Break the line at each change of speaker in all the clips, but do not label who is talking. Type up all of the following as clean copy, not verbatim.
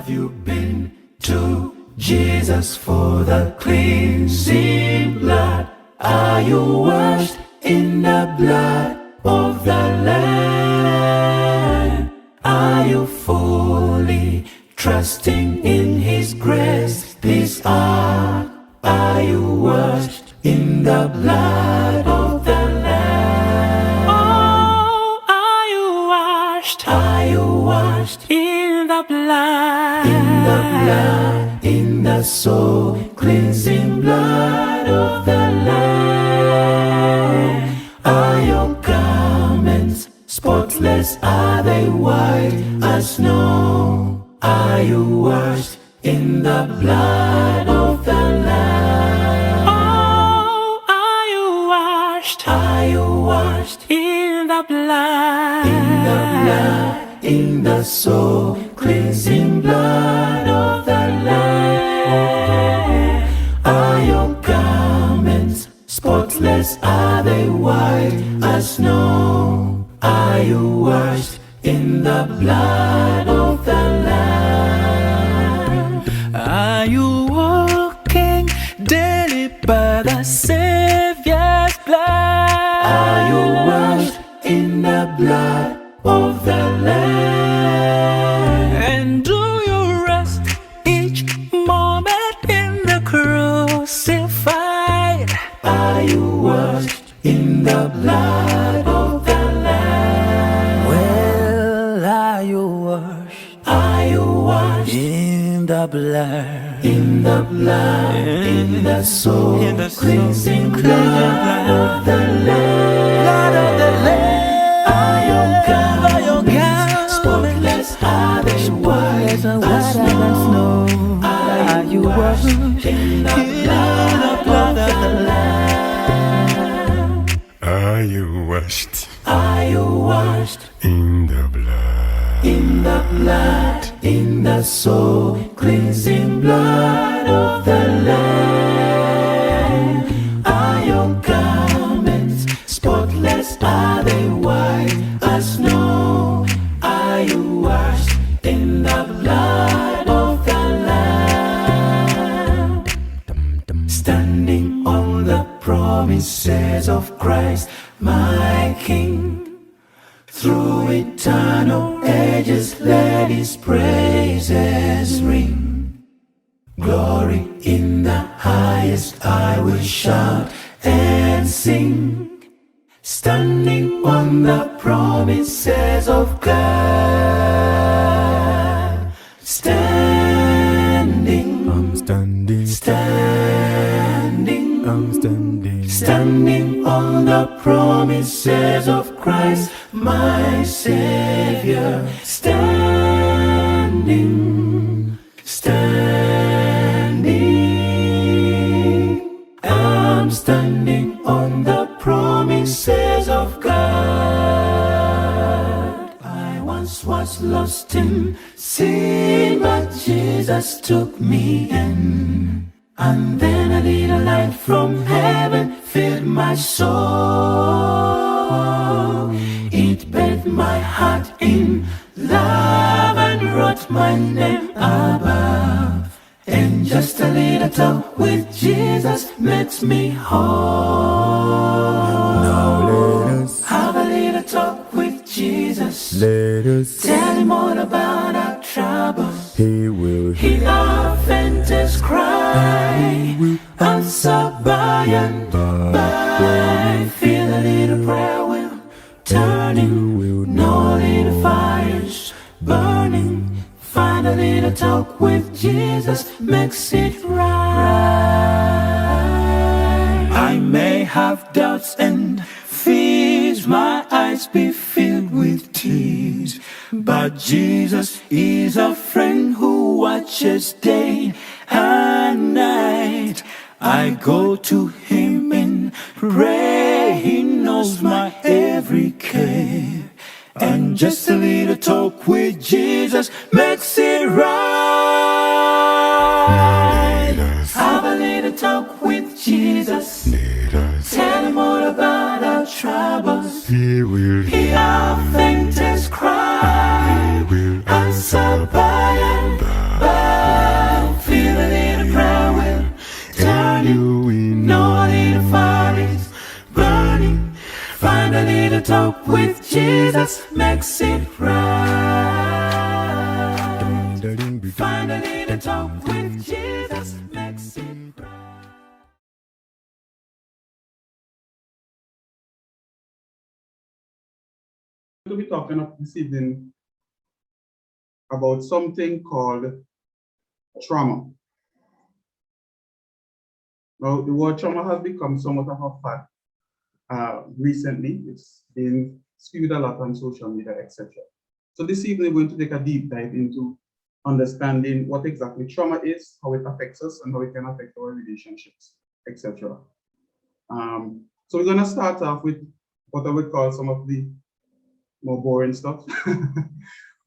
you been to Jesus for the cleansing blood? Are you washed in the blood of the Lamb? Are you fully trusting in His grace this hour? Are you washed in the blood of the Lamb?
Oh, are you washed?
Are you washed
In the blood?
in the blood, in the soul cleansing blood of the Lamb? Are your garments spotless? Are they white as snow? Are you washed in the blood of the Lamb?
Oh, are you washed?
Are you washed
In the blood?
in the blood, in the soul cleansing blood of the Lamb? Are your garments spotless? Are they white as snow? Are you washed in the blood of the Lamb?
Are you walking daily by the Savior's blood?
Are you washed in the blood of the Lamb?
And do you rest each moment in the crucified?
Are you washed in the blood of the Lamb?
Well, are you washed
Are you washed
in the blood?
in the blood, in the soul cleansing blood of the Lamb?
Blood of the Lamb.
Are your
Are your
garments spotless? Are they white as snow?
Are you washed
in the blood of the Lamb?
Are you washed
Are you washed
in the blood?
in the blood, in the soul cleansing blood of the Lamb? Are your garments spotless? Are they white as snow? Are you washed in the blood of the Lamb? Standing on the promises of Christ, my King. Through eternal ages let His praises ring. Glory in the highest I will shout and sing. Standing on the promises of God. Standing,
I'm standing,
standing,
I'm standing.
standing on the promises of Christ, my Savior. Standing, standing, I'm standing on the promises of God. I once was lost in sin, but Jesus took me in. And then a little light from heaven filled my soul. It bathed my heart in love and wrote my name above. And just a little talk with Jesus makes me whole.
Now let us,
Have a little talk with Jesus.
let us,
Tell Him all about our troubles.
He will
Hear our faintest cry, answer by and by. Feel a little prayer wheel turning, no little fires burning. Find a little talk with Jesus, makes it right. I may have doubts and fears, my eyes be filled with tears, but Jesus is a friend who watches day and night. I go to Him in prayer, He knows my every care. And just a little talk with Jesus makes it right.
let us,
Have a little talk with Jesus.
let us.
Tell Him all about our troubles.
He will
Hear our faintest cry,
will
answer by and by. talk with Jesus makes it right. Finally, the talk with Jesus makes it right.
To be talking up this evening about something called trauma. Now, the word trauma has become somewhat of a fad recently. It's been spewed a lot on social media, etc. So this evening, we're going to take a deep dive into understanding what exactly trauma is, how it affects us, and how it can affect our relationships, etc. So we're going to start off with what I would call some of the more boring stuff.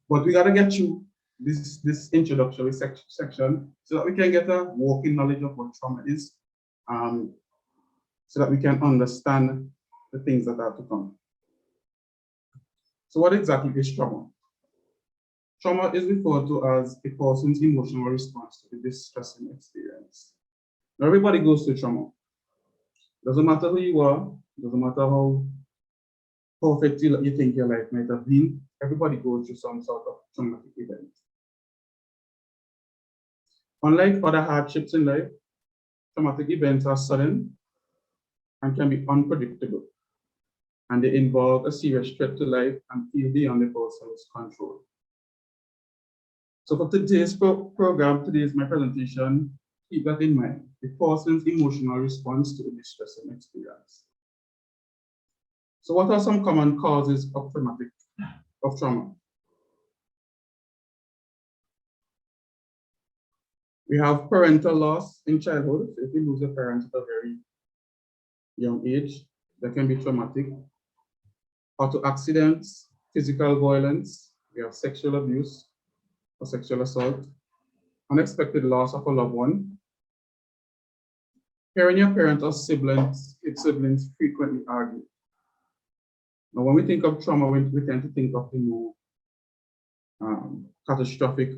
But we got to get through this introductory section so that we can get a working knowledge of what trauma is, so that we can understand the things that are to come. So what exactly is trauma? Trauma is referred to as a person's emotional response to a distressing experience. Now, everybody goes through trauma. Doesn't matter who you are, doesn't matter how perfect you think your life might have been, everybody goes through some sort of traumatic event. Unlike other hardships in life, traumatic events are sudden and can be unpredictable, and they involve a serious threat to life and feel beyond the person's control. So for today's program, today is my presentation, keep that in mind, the person's emotional response to a distressing experience. So what are some common causes of trauma? We have parental loss in childhood. So if you lose a parent at a very young age, that can be traumatic. Auto accidents, physical violence, we have sexual abuse or sexual assault, unexpected loss of a loved one. Hearing your parents or siblings frequently argue. Now, when we think of trauma, we tend to think of the more catastrophic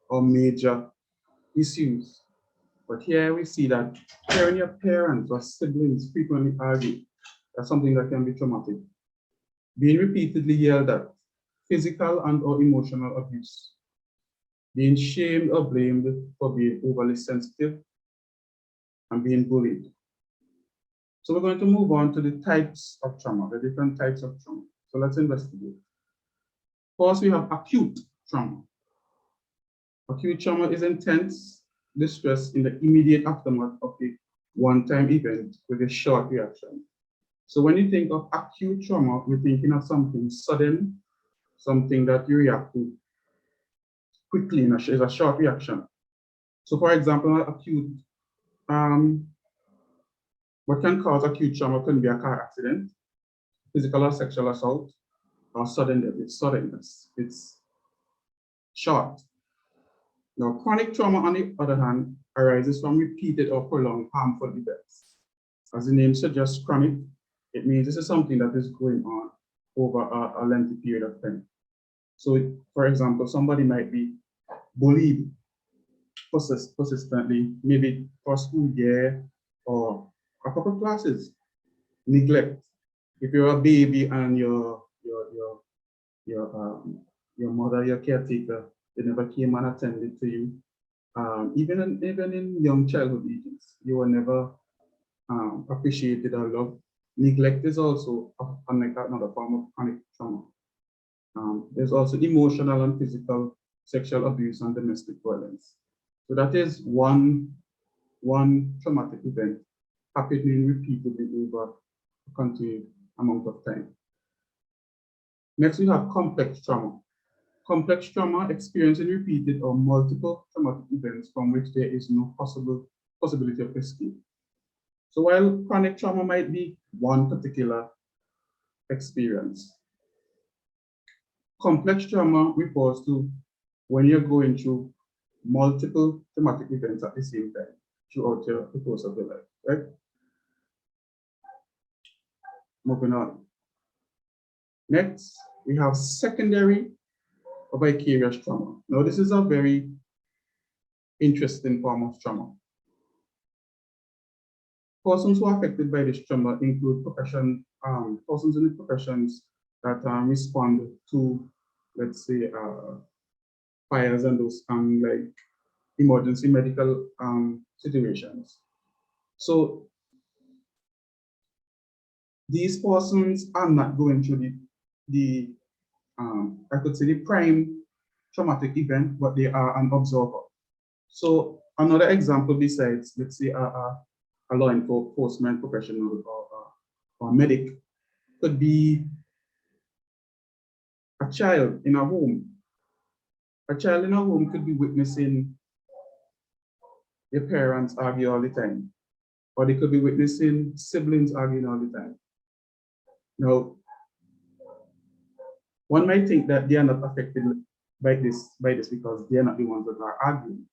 or major issues. But here we see that hearing your parents or siblings frequently argue, that's something that can be traumatic. Being repeatedly yelled at, physical and or emotional abuse. Being shamed or blamed for being overly sensitive, and being bullied. So we're going to move on to the types of trauma, the different types of trauma. So let's investigate. First, we have acute trauma. Acute trauma is intense distress in the immediate aftermath of a one-time event with a short reaction. So when you think of acute trauma, we're thinking of something sudden, something that you react to quickly, is a short reaction. So for example, acute, what can cause acute trauma can be a car accident, physical or sexual assault, or sudden death. It's suddenness, it's short. Now, chronic trauma, on the other hand, arises from repeated or prolonged harmful events. As the name suggests, chronic, it means this is something that is going on over a lengthy period of time. So, for example, somebody might be bullied persistently, maybe for a school year or a couple of classes. Neglect. If you're a baby and your mother, your caretaker, they never came and attended to you. Even in young childhood ages, you were never appreciated or loved. Neglect is also another form of chronic trauma. There's also emotional and physical sexual abuse and domestic violence. So that is one traumatic event happening repeatedly over a continued amount of time. Next, we have complex trauma. Complex trauma experiencing repeated or multiple traumatic events from which there is no possibility of escape. So while chronic trauma might be one particular experience, complex trauma refers to when you're going through multiple traumatic events at the same time throughout the course of your life, right? Moving on. Next, we have secondary or vicarious trauma. Now, this is a very interesting form of trauma. Persons who are affected by this trauma include persons in the professions that respond to, let's say, fires and those like emergency medical situations. So these persons are not going through the I could say the prime traumatic event, but they are an observer. So another example besides, let's say, a law enforcement professional or medic could be a child in a home. A child in a home could be witnessing their parents argue all the time, or they could be witnessing siblings arguing all the time. Now, one might think that they are not affected by this because they are not the ones that are arguing.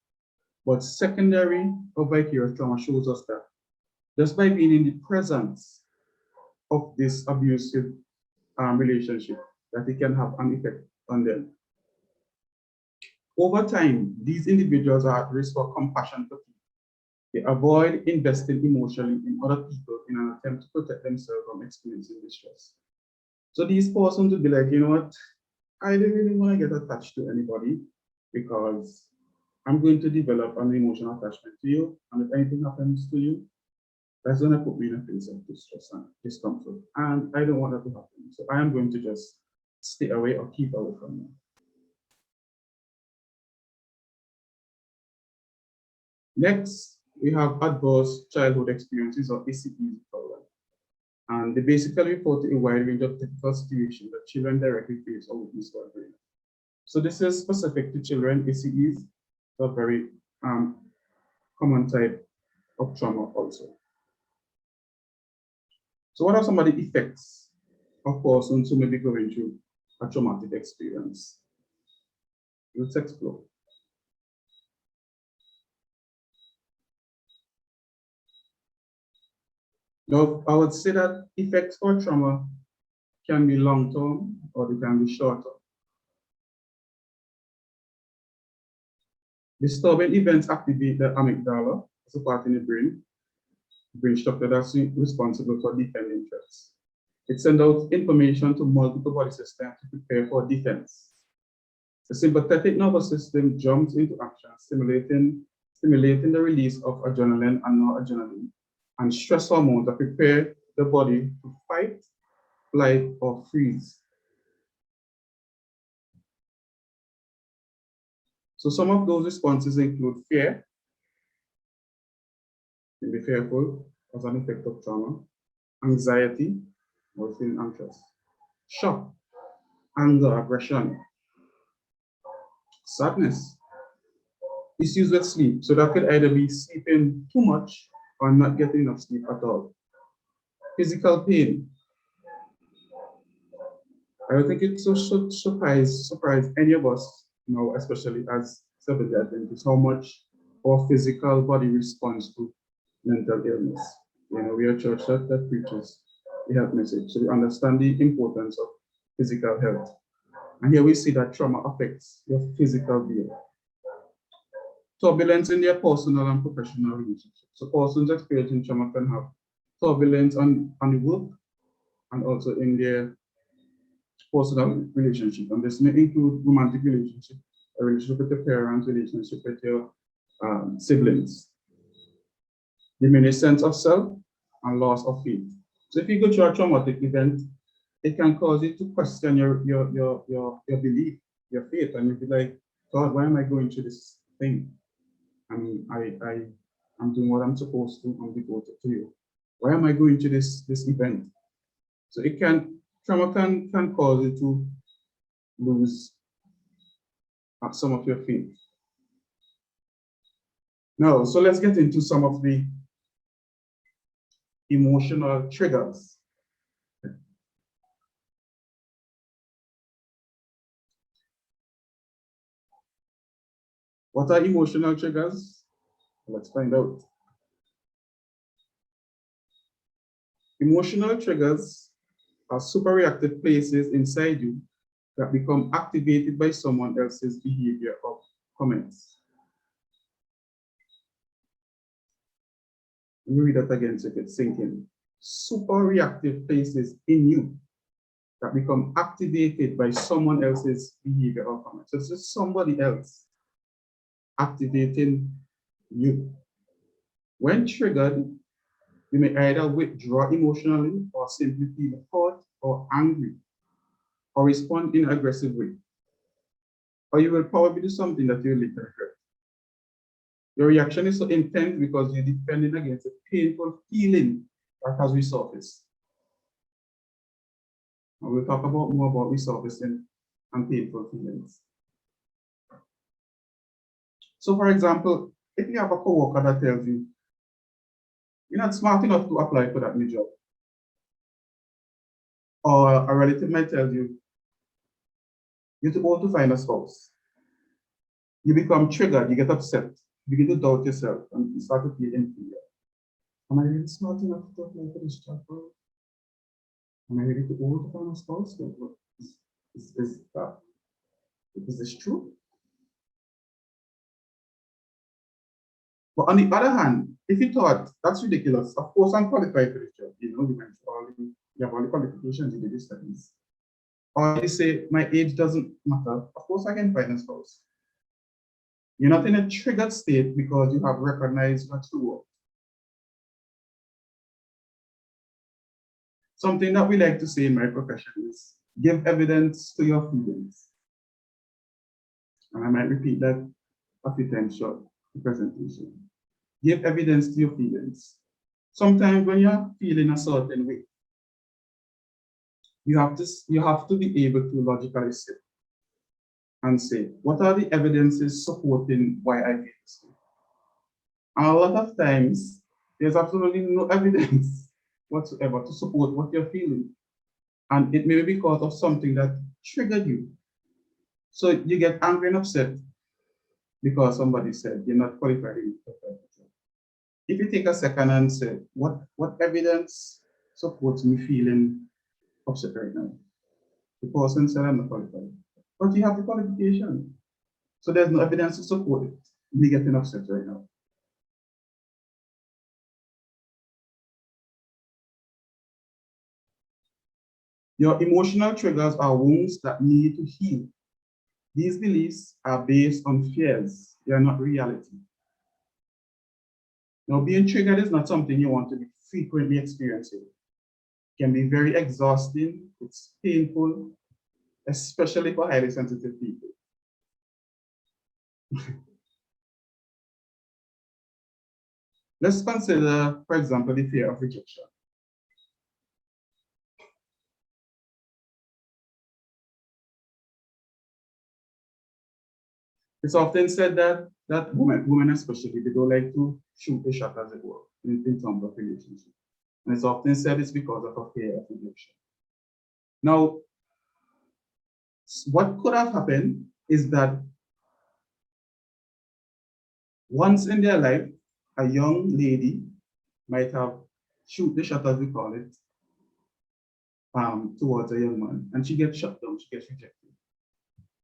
But secondary or vicarious trauma shows us that just by being in the presence of this abusive relationship, that it can have an effect on them. Over time, these individuals are at risk for compassion fatigue. They avoid investing emotionally in other people in an attempt to protect themselves from experiencing distress. So these persons would be like, you know what, I don't really want to get attached to anybody because I'm going to develop an emotional attachment to you. And if anything happens to you, that's going to put me in a place of distress and discomfort. And I don't want that to happen. So I am going to just stay away or keep away from you. Next, we have adverse childhood experiences or ACEs. And they basically refer to a wide range of difficult situations that children directly face or witness while growing up. So this is specific to children. ACEs are a very common type of trauma also. So what are some of the effects of persons who may be going through a traumatic experience? Let's explore. Now, I would say that effects for trauma can be long-term or they can be short-term. Disturbing events activate the amygdala, as a part in the brain structure that's responsible for defending threats. It sends out information to multiple body systems to prepare for defense. The sympathetic nervous system jumps into action, stimulating the release of adrenaline and noradrenaline and stress hormones that prepare the body to fight, flight, or freeze. So some of those responses include fear, be fearful as an effect of trauma, anxiety, or feeling anxious, shock, anger, aggression, sadness, issues with sleep. So that could either be sleeping too much or not getting enough sleep at all. Physical pain. I don't think it should surprise any of us, especially as Seventh-day Adventists, how much our physical body responds to mental illness. We are a church that preaches the health message. So we understand the importance of physical health. And here we see that trauma affects your physical being. Turbulence in their personal and professional relationships. So persons experiencing trauma can have turbulence on the work and also in their personal relationship. And this may include romantic relationship, a relationship with your parents, relationship with your siblings. Diminished sense of self and loss of faith. So if you go through a traumatic event, it can cause you to question your belief, your faith, and you'll be like, God, why am I going through this thing? I mean, I'm doing what I'm supposed to. I'm devoted to you. Why am I going through this event? So trauma can cause you to lose some of your faith. Now, so let's get into some of the emotional triggers. What are emotional triggers? Let's find out. Emotional triggers are super-reactive places inside you that become activated by someone else's behavior or comments. Let me read that again so it can sink in. Super-reactive places in you that become activated by someone else's behavior or comment. So it's just somebody else activating you. When triggered, you may either withdraw emotionally or simply feel hurt or angry or respond in an aggressive way. Or you will probably do something that you later regret. Your reaction is so intense because you're defending against a painful feeling that has resurfaced. And we'll talk about more about resurfacing and painful feelings. So for example, if you have a coworker that tells you, you're not smart enough to apply for that new job, or a relative might tell you, you're too old to find a spouse, you become triggered, you get upset, you begin to doubt yourself, and you start to feel inferior. Am I really smart enough to apply for this job? Am I really too old to find a spouse? Is this true? But on the other hand, if you thought that's ridiculous, of course I'm qualified for this job. You know, you have all the qualifications, you did the studies. Or you say my age doesn't matter, of course I can find a spouse. You're not in a triggered state because you have recognized your true worth. Something that we like to say in my profession is give evidence to your feelings. And I might repeat that a few times short the presentation. Give evidence to your feelings. Sometimes when you're feeling a certain way, you have to be able to logically sit and say, what are the evidences supporting why I feel this way? And a lot of times, there's absolutely no evidence whatsoever to support what you're feeling. And it may be because of something that triggered you. So you get angry and upset because somebody said you're not qualified. If you take a second and say, what evidence supports me feeling upset right now? The person said I'm not qualified. But you have the qualification. So there's no evidence to support it. Me getting upset right now. Your emotional triggers are wounds that need to heal. These beliefs are based on fears. They are not reality. Now, being triggered is not something you want to be frequently experiencing. It can be very exhausting. It's painful, especially for highly sensitive people. Let's consider, for example, the fear of rejection. It's often said that women especially, they don't like to shoot a shot, as it were, in terms of relationship. And it's often said it's because of a fear of rejection. Now, what could have happened is that once in their life, a young lady might have shoot the shot, as we call it, towards a young man, and she gets shut down, she gets rejected.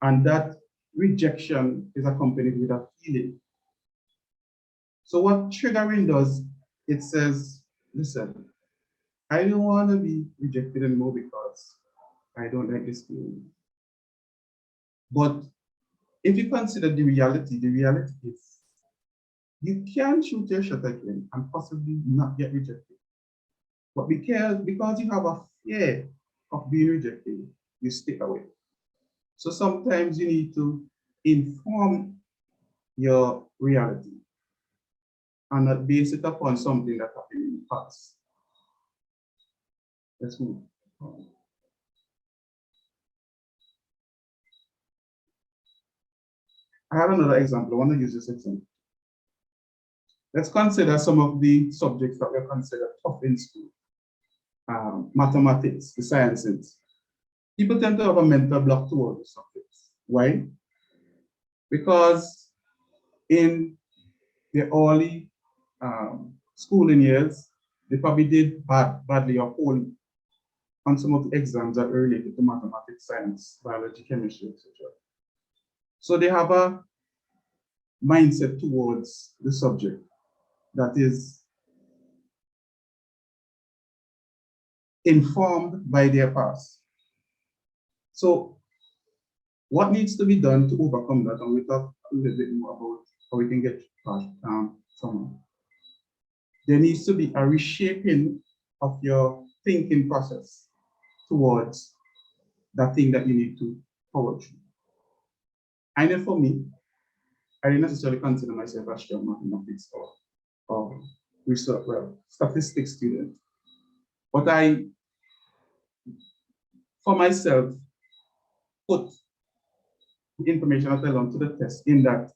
And that rejection is accompanied with a feeling. So what triggering does, it says, listen, I don't want to be rejected anymore because I don't like this feeling. But if you consider the reality is you can shoot your shot again and possibly not get rejected. But because you have a fear of being rejected, you stay away. So sometimes you need to inform your reality and not base it upon something that happened in the past. Let's move on. I have another example. I want to use this example. Let's consider some of the subjects that were considered tough in school. Mathematics, the sciences. People tend to have a mental block towards the subjects. Why? Because in the early schooling years, they probably did badly or poorly on some of the exams that were related to mathematics, science, biology, chemistry, etc. So they have a mindset towards the subject that is informed by their past. So what needs to be done to overcome that? And we'll talk a little bit more about how we can get past trauma. There needs to be a reshaping of your thinking process towards that thing that you need to power through. I know for me, I didn't necessarily consider myself a strong mathematics or research, statistics student. But I, for myself, put the information that I learned to the test in that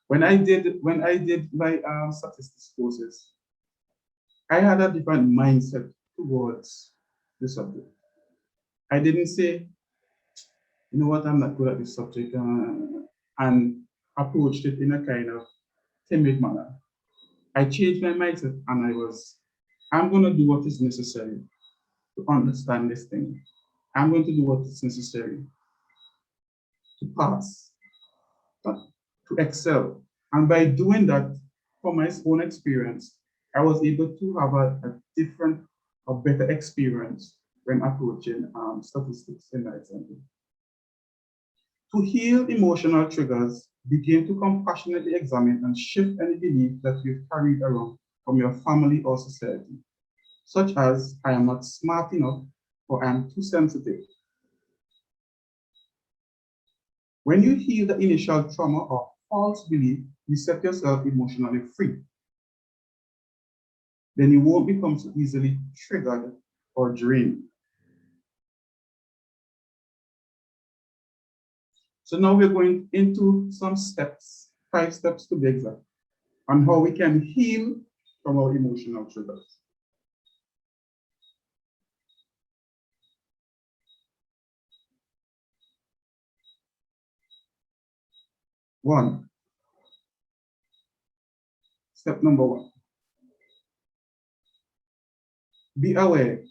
when I did my statistics courses, I had a different mindset towards the subject. I didn't say, you know what, I'm not good at this subject, and approached it in a kind of timid manner. I changed my mindset and I'm going to do what is necessary to understand this thing. I'm going to do what is necessary to pass, to excel. And by doing that, from my own experience, I was able to have a different, a better experience when approaching statistics in that example. To heal emotional triggers, begin to compassionately examine and shift any belief that you've carried around from your family or society, such as, I am not smart enough or I am too sensitive. When you heal the initial trauma or false belief, you set yourself emotionally free. Then you won't become so easily triggered or drained. So now we're going into some steps, 5 steps to be exact, on how we can heal from our emotional triggers. Step number 1. Be aware.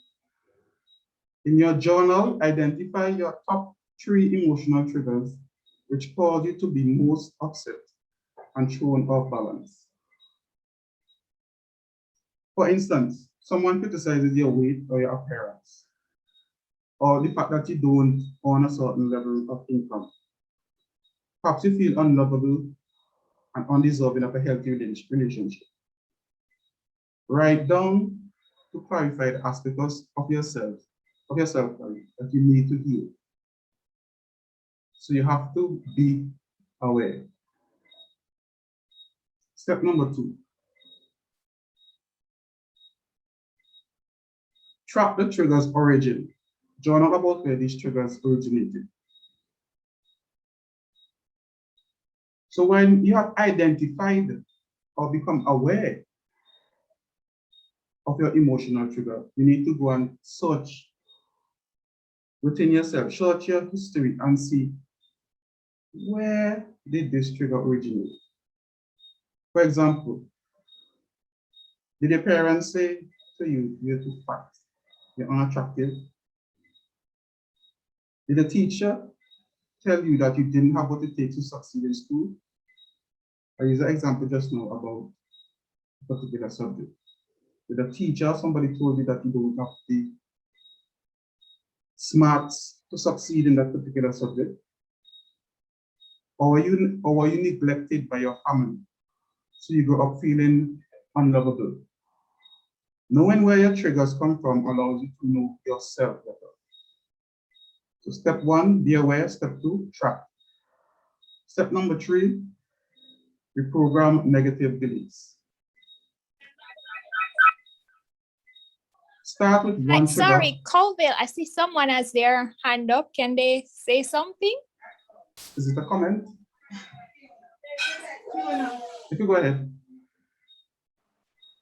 In your journal, identify your top 3 emotional triggers which cause you to be most upset and thrown off balance. For instance, someone criticizes your weight or your appearance, or the fact that you don't earn a certain level of income. Perhaps you feel unlovable and undeserving of a healthy relationship. Write down to clarify the aspects of yourself that you need to heal. So you have to be aware. Step number 2. Track the trigger's origin. Journal about where these triggers originated. So when you have identified or become aware of your emotional trigger, you need to go and search within yourself, search your history and see, where did this trigger originate? For example, did your parents say to you, you're too fat, you're unattractive? Did a teacher tell you that you didn't have what it takes to succeed in school? I used an example just now about a particular subject. Did a teacher, somebody told you that you don't have the smarts to succeed in that particular subject? Or were you neglected by your family? So you grow up feeling unlovable. Knowing where your triggers come from allows you to know yourself better. So step 1, be aware. Step 2, track. Step number 3, reprogram negative beliefs. Start with one trigger.
Sorry, Colville, I see someone has their hand up. Can they say something?
Is it a comment? If you go ahead.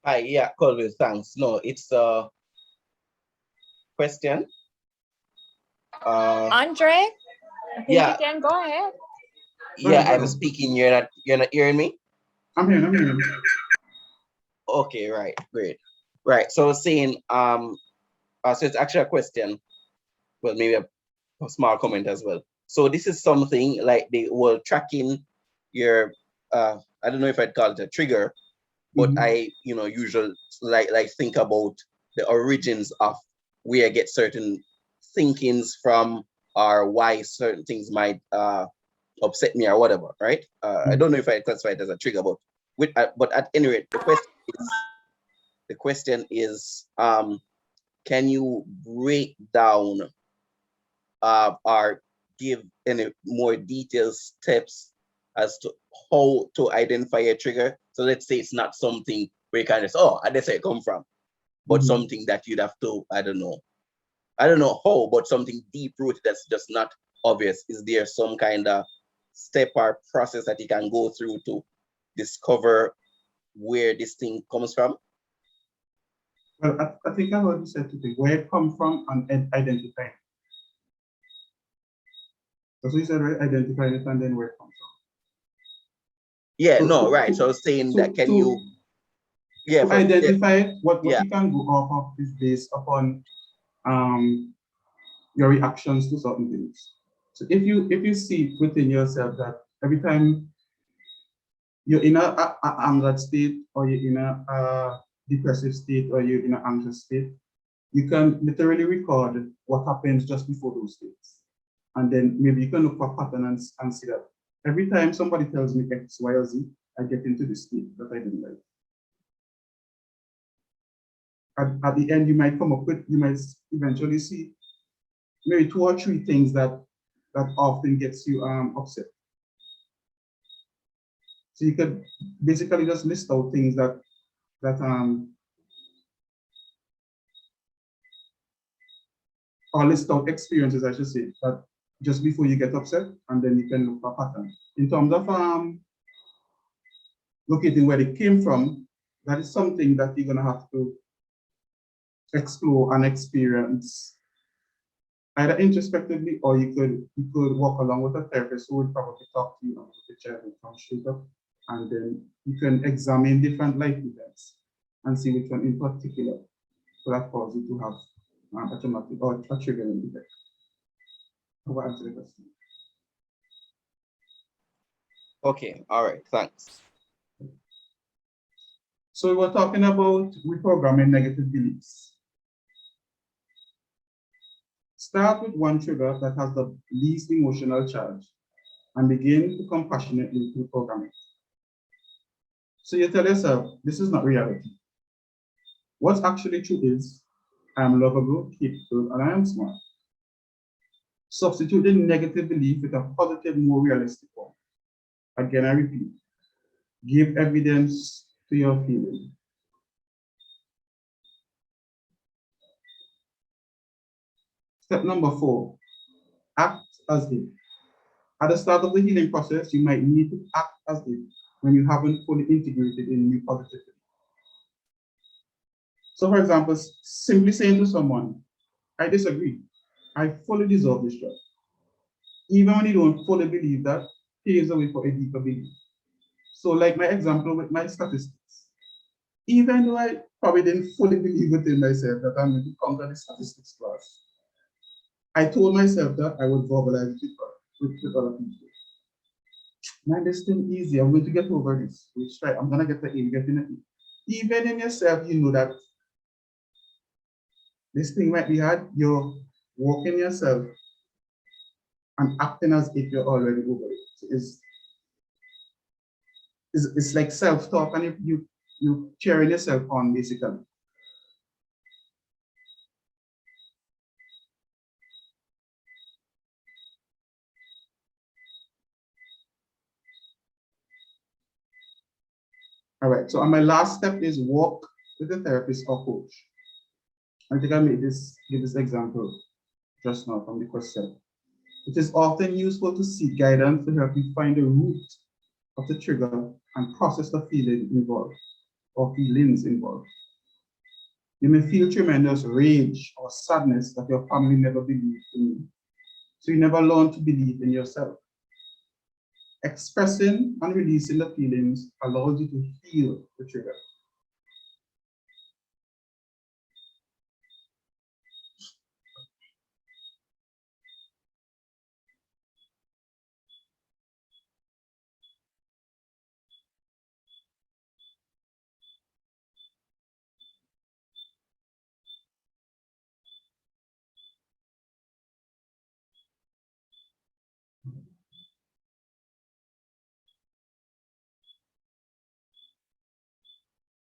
Hi, yeah, Colville, thanks. No, it's a question.
Andre, I think
yeah.
you can go ahead.
Yeah, I'm speaking. You're not hearing me?
I'm hearing.
Okay, right, great. Right. So saying so it's actually a question, but maybe a small comment as well. So this is something like they were tracking your I don't know if I'd call it a trigger, but I usually like think about the origins of where I get certain thinkings from or why certain things might upset me or whatever, right? I don't know if I classify it as a trigger, but at any rate, the question is, can you break down or give any more detailed steps as to how to identify a trigger? So let's say it's not something where you kind of say, oh, that's where it come from, but something that you'd have to, I don't know how, but something deep rooted that's just not obvious. Is there some kind of step or process that you can go through to discover where this thing comes from?
Well, I think I heard you said today, where it come from and identify it. That's what you said, right? Identify it and then where it comes from.
Yeah, no, right. So I was saying that
to identify what you can go off of is based upon your reactions to certain things. So if you see within yourself that every time you're in a anger state, or you're in a depressive state, or you're in an anxious state, you can literally record what happens just before those states. And then maybe you can look for a pattern and see that every time somebody tells me X, Y, or Z, I get into this state that I didn't like. At the end, you might eventually see maybe 2 or 3 things that often gets you upset. So you could basically just list out things or list out experiences, I should say, that just before you get upset, and then you can look for a pattern. In terms of locating where they came from, that is something that you're gonna have to explore and experience either introspectively, or you could walk along with a therapist who would probably talk to you about the child who comes straight up, and then you can examine different life events and see which one in particular that cause you to have a traumatic or a triggering event. How answer the question?
Okay, all right, thanks.
So we're talking about reprogramming negative beliefs. Start with one trigger that has the least emotional charge and begin to compassionately reprogram it. So you tell yourself, this is not reality. What's actually true is, I am lovable, capable, and I am smart. Substitute the negative belief with a positive, more realistic one. Again, I repeat, give evidence to your feeling. Step number 4, act as if. At the start of the healing process, you might need to act as if when you haven't fully integrated in new positivity. So for example, simply saying to someone, I disagree. I fully deserve this job. Even when you don't fully believe that, paves the way for a deeper belief. So like my example with my statistics, even though I probably didn't fully believe within myself that I'm going to conquer the statistics class, I told myself that I would verbalize it with other people. Man, this thing easy. I'm going to get over this. Which right, I'm gonna get the A, getting it. Even in yourself, you know that this thing might be hard. You're walking yourself and acting as if you're already over it. So it's like self-talk, and you cheering yourself on basically. All right, so my last step is walk with a therapist or coach. I think I give this example just now from the question. It is often useful to seek guidance to help you find the root of the trigger and process the feeling involved or feelings involved. You may feel tremendous rage or sadness that your family never believed in you. So you never learn to believe in yourself. Expressing and releasing the feelings allows you to heal the trigger.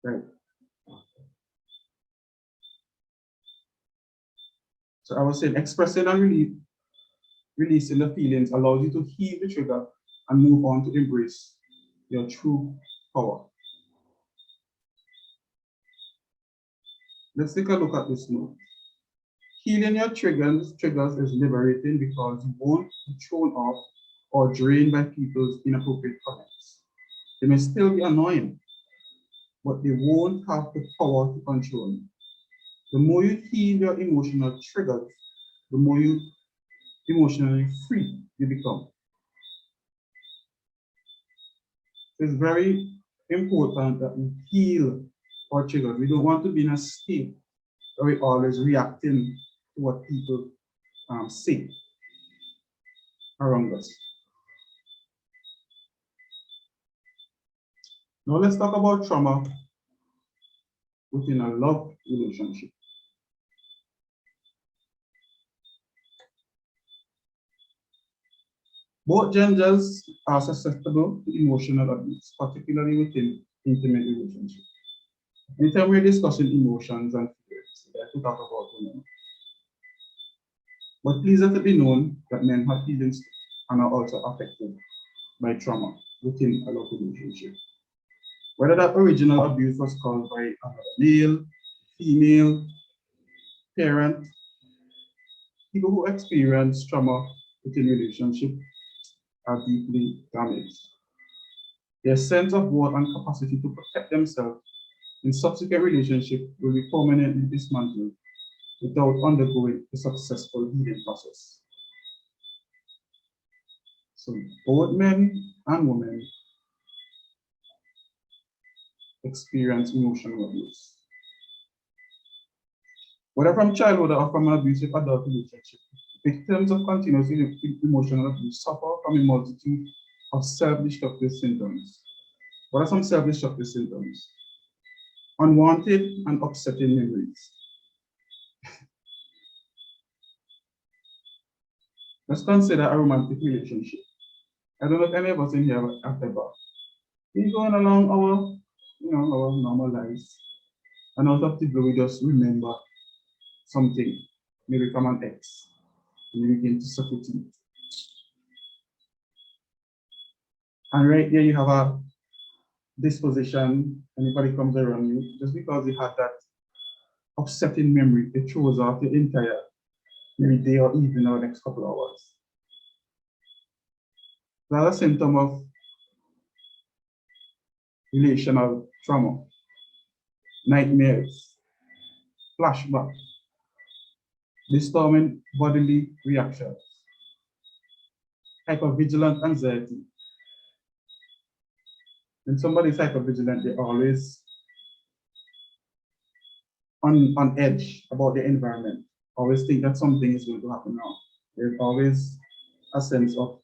Right. So I was saying expressing and releasing the feelings allows you to heal the trigger and move on to embrace your true power. Let's take a look at this now. Healing your triggers is liberating because you won't be thrown off or drained by people's inappropriate comments. They may still be annoying, but they won't have the power to control you. The more you heal your emotional triggers, the more you emotionally free you become. It's very important that we heal our triggers. We don't want to be in a state where we're always reacting to what people say around us. Now let's talk about trauma within a love relationship. Both genders are susceptible to emotional abuse, particularly within intimate relationships. Anytime we're discussing emotions and feelings, we have to talk about women. But please let it be known that men have feelings and are also affected by trauma within a love relationship. Whether that original abuse was caused by another male, female, parent, people who experience trauma within relationship are deeply damaged. Their sense of worth and capacity to protect themselves in subsequent relationship will be permanently dismantled without undergoing a successful healing process. So both men and women experience emotional abuse. Whether from childhood or from an abusive adult relationship, victims of continuous emotional abuse suffer from a multitude of self-destructive symptoms. What are some self-destructive symptoms? Unwanted and upsetting memories. Let's consider a romantic relationship. I don't know if any of us in here have ever been going along our normal lives, and out of the blue, we just remember something, maybe from an ex, and you begin to suffocate. And right there, you have a disposition, anybody comes around you, just because you had that upsetting memory, it throws off the entire maybe day or evening or next couple of hours. That's a symptom of relational trauma, nightmares, flashback, disturbing bodily reactions, hypervigilant anxiety. When somebody's hypervigilant, they're always on edge about the environment, always think that something is going to happen now. There's always a sense of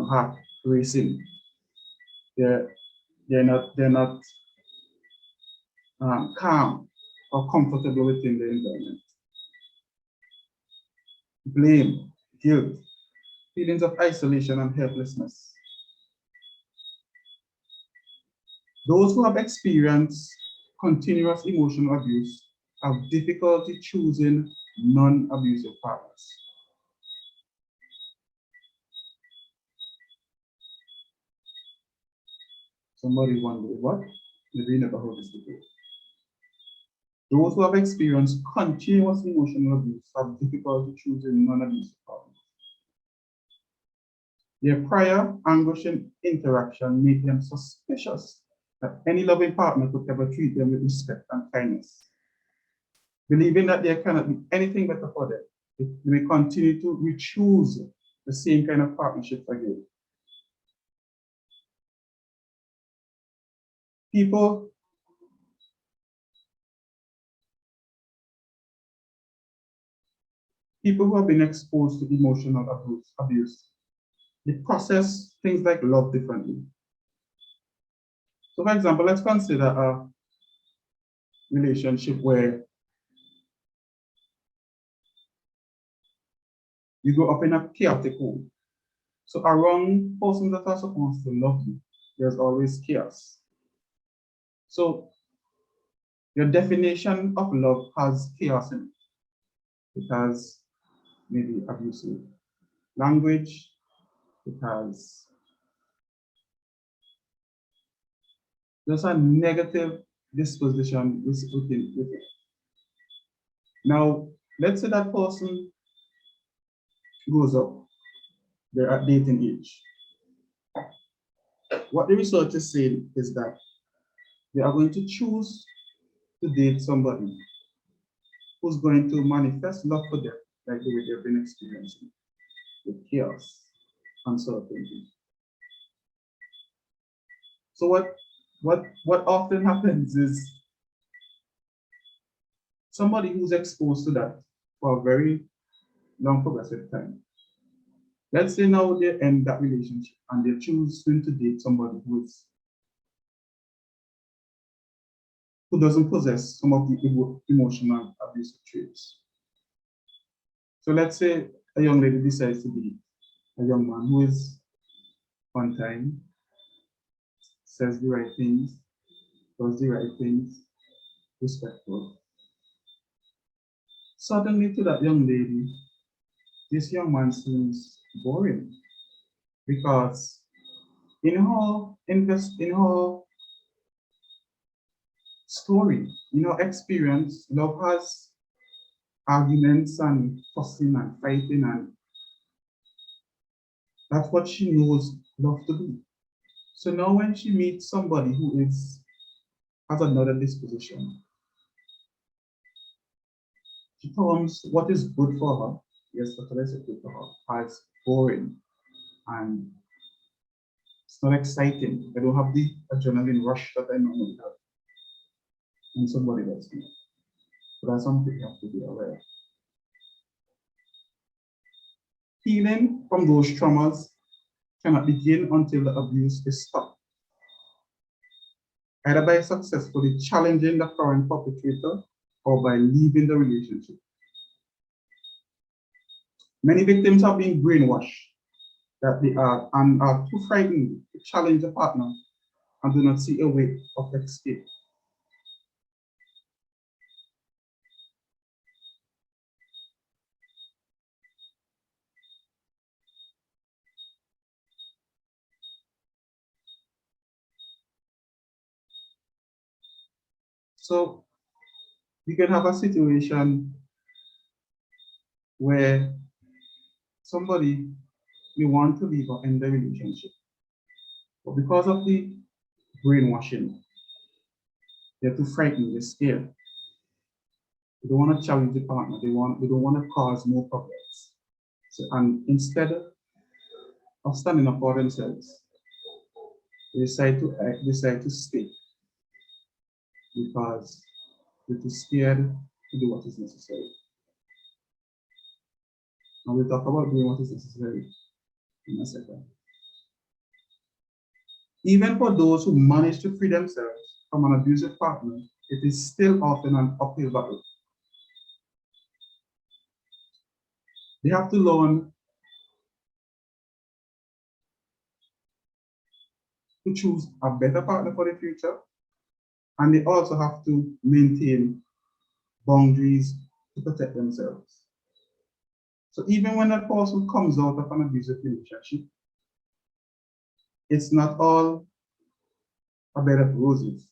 heart racing. They're not calm or comfortable within the environment. Blame, guilt, feelings of isolation and helplessness. Those who have experienced continuous emotional abuse have difficulty choosing non-abusive partners. Somebody wondering what? Maybe you never heard this before. Those who have experienced continuous emotional abuse have difficulty choosing non-abusive partners. Their prior anguishing interaction made them suspicious that any loving partner could ever treat them with respect and kindness. Believing that there cannot be anything better for them, they may continue to choose the same kind of partnership again. People who have been exposed to emotional abuse, they process things like love differently. So for example, let's consider a relationship where you grow up in a chaotic home. So around persons that are supposed to love you, there's always chaos. So Your definition of love has chaos in it. It has maybe abusive language. It has just a negative disposition within it. Now, let's say that person grows up, they're at dating age. What the research is saying is that they are going to choose to date somebody who's going to manifest love for them like the way they've been experiencing with chaos, uncertainty. So what often happens is somebody who's exposed to that for a very long progressive time. Let's say now they end that relationship and they choose to date somebody who doesn't possess some of the emotional abusive traits. So let's say a young lady decides to date a young man who is on time, says the right things, does the right things, respectful. Suddenly to that young lady, this young man seems boring because in her story, in her experience, love has arguments and fussing and fighting, and that's what she knows love to be. So now when she meets somebody who has another disposition, she terms what is good for her, yes, what is good for her, as boring and it's not exciting. I don't have the adrenaline rush that I normally have when somebody gets me. So that's something you have to be aware of. Healing from those traumas cannot begin until the abuse is stopped, either by successfully challenging the current perpetrator or by leaving the relationship. Many victims have been brainwashed that they are and are too frightened to challenge a partner and do not see a way of escape. So you can have a situation where somebody may want to leave or end the relationship, but because of the brainwashing, they're too frightened, they're scared. They don't want to challenge the partner. They don't want to cause more problems. So, and instead of standing up for themselves, they decide to stay because they're too scared to do what is necessary. And we'll talk about doing what is necessary in a second. Even for those who manage to free themselves from an abusive partner, it is still often an uphill battle. They have to learn to choose a better partner for the future, and they also have to maintain boundaries to protect themselves. So even when a person comes out of an abusive relationship, it's not all a bed of roses,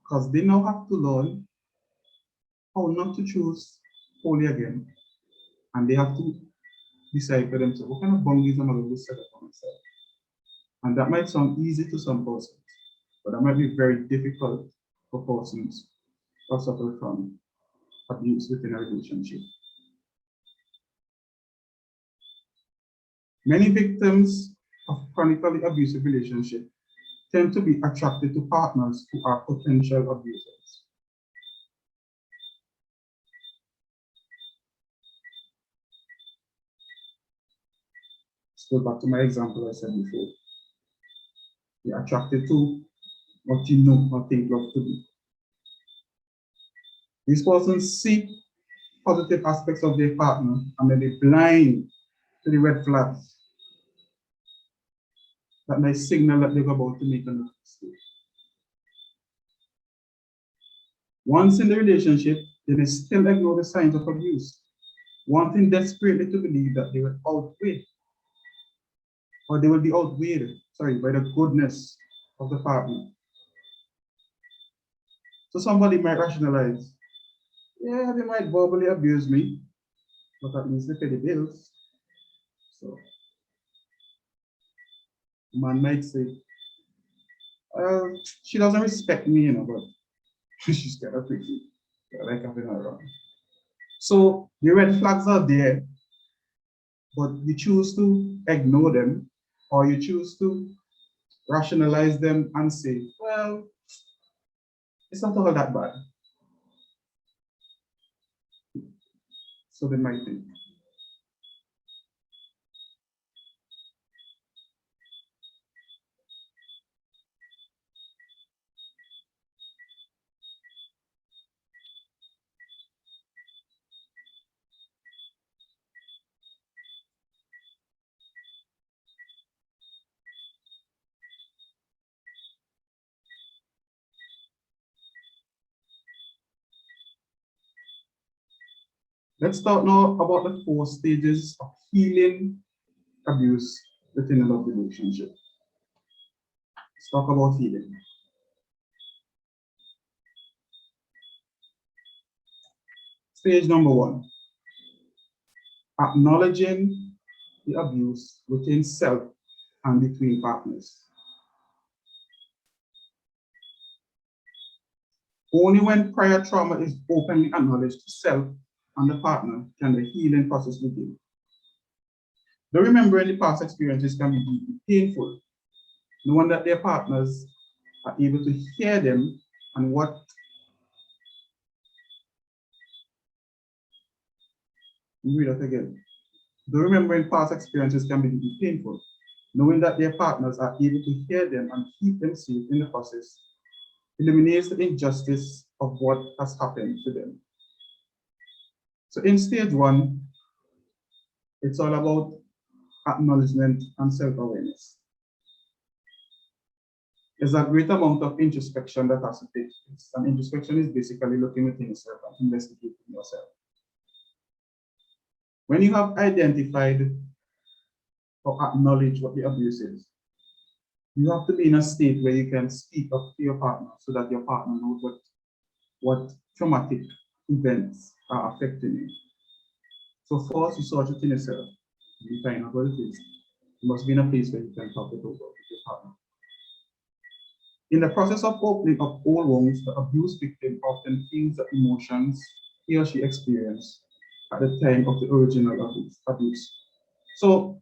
because they now have to learn how not to choose wholly again, and they have to decide for themselves what kind of boundaries am I going to set up for myself. And that might sound easy to some persons, but that might be very difficult for persons who suffer from abuse within a relationship. Many victims of chronically abusive relationships tend to be attracted to partners who are potential abusers. Let's go back to my example I said before. You're attracted to what you know or think love to be. These persons see positive aspects of their partner and may be blind to the red flags that may signal that they're about to make another mistake. Once in the relationship, they may still ignore the signs of abuse, wanting desperately to believe that they will outweigh, or they will be outweighed, by the goodness of the partner. So somebody might rationalize, yeah, they might verbally abuse me, but at least they pay the bills. So a man might say, she doesn't respect me, but she's kind of pretty. I like having her around. So the red flags are there, but you choose to ignore them, or you choose to rationalize them and say, well, it's not all that bad. So they might think. Let's talk now about the 4 stages of healing abuse within a love relationship. Let's talk about healing. Stage number 1, acknowledging the abuse within self and between partners. Only when prior trauma is openly acknowledged to self and the partner can the healing process begin. The remembering the past experiences can be deeply painful, knowing that their partners are able to hear them and what read that again. The remembering past experiences can be deeply painful, knowing that their partners are able to hear them and keep them safe in the process eliminates the injustice of what has happened to them. So in stage 1, it's all about acknowledgement and self-awareness. There's a great amount of introspection that has to take place. And introspection is basically looking within yourself and investigating yourself. When you have identified or acknowledged what the abuse is, you have to be in a state where you can speak up to your partner so that your partner knows what traumatic events are affecting you. So first, you sort it in yourself. You find out what it is. You must be in a place where you can talk it over with your partner. In the process of opening up old wounds, the abuse victim often feels the emotions he or she experienced at the time of the original abuse. So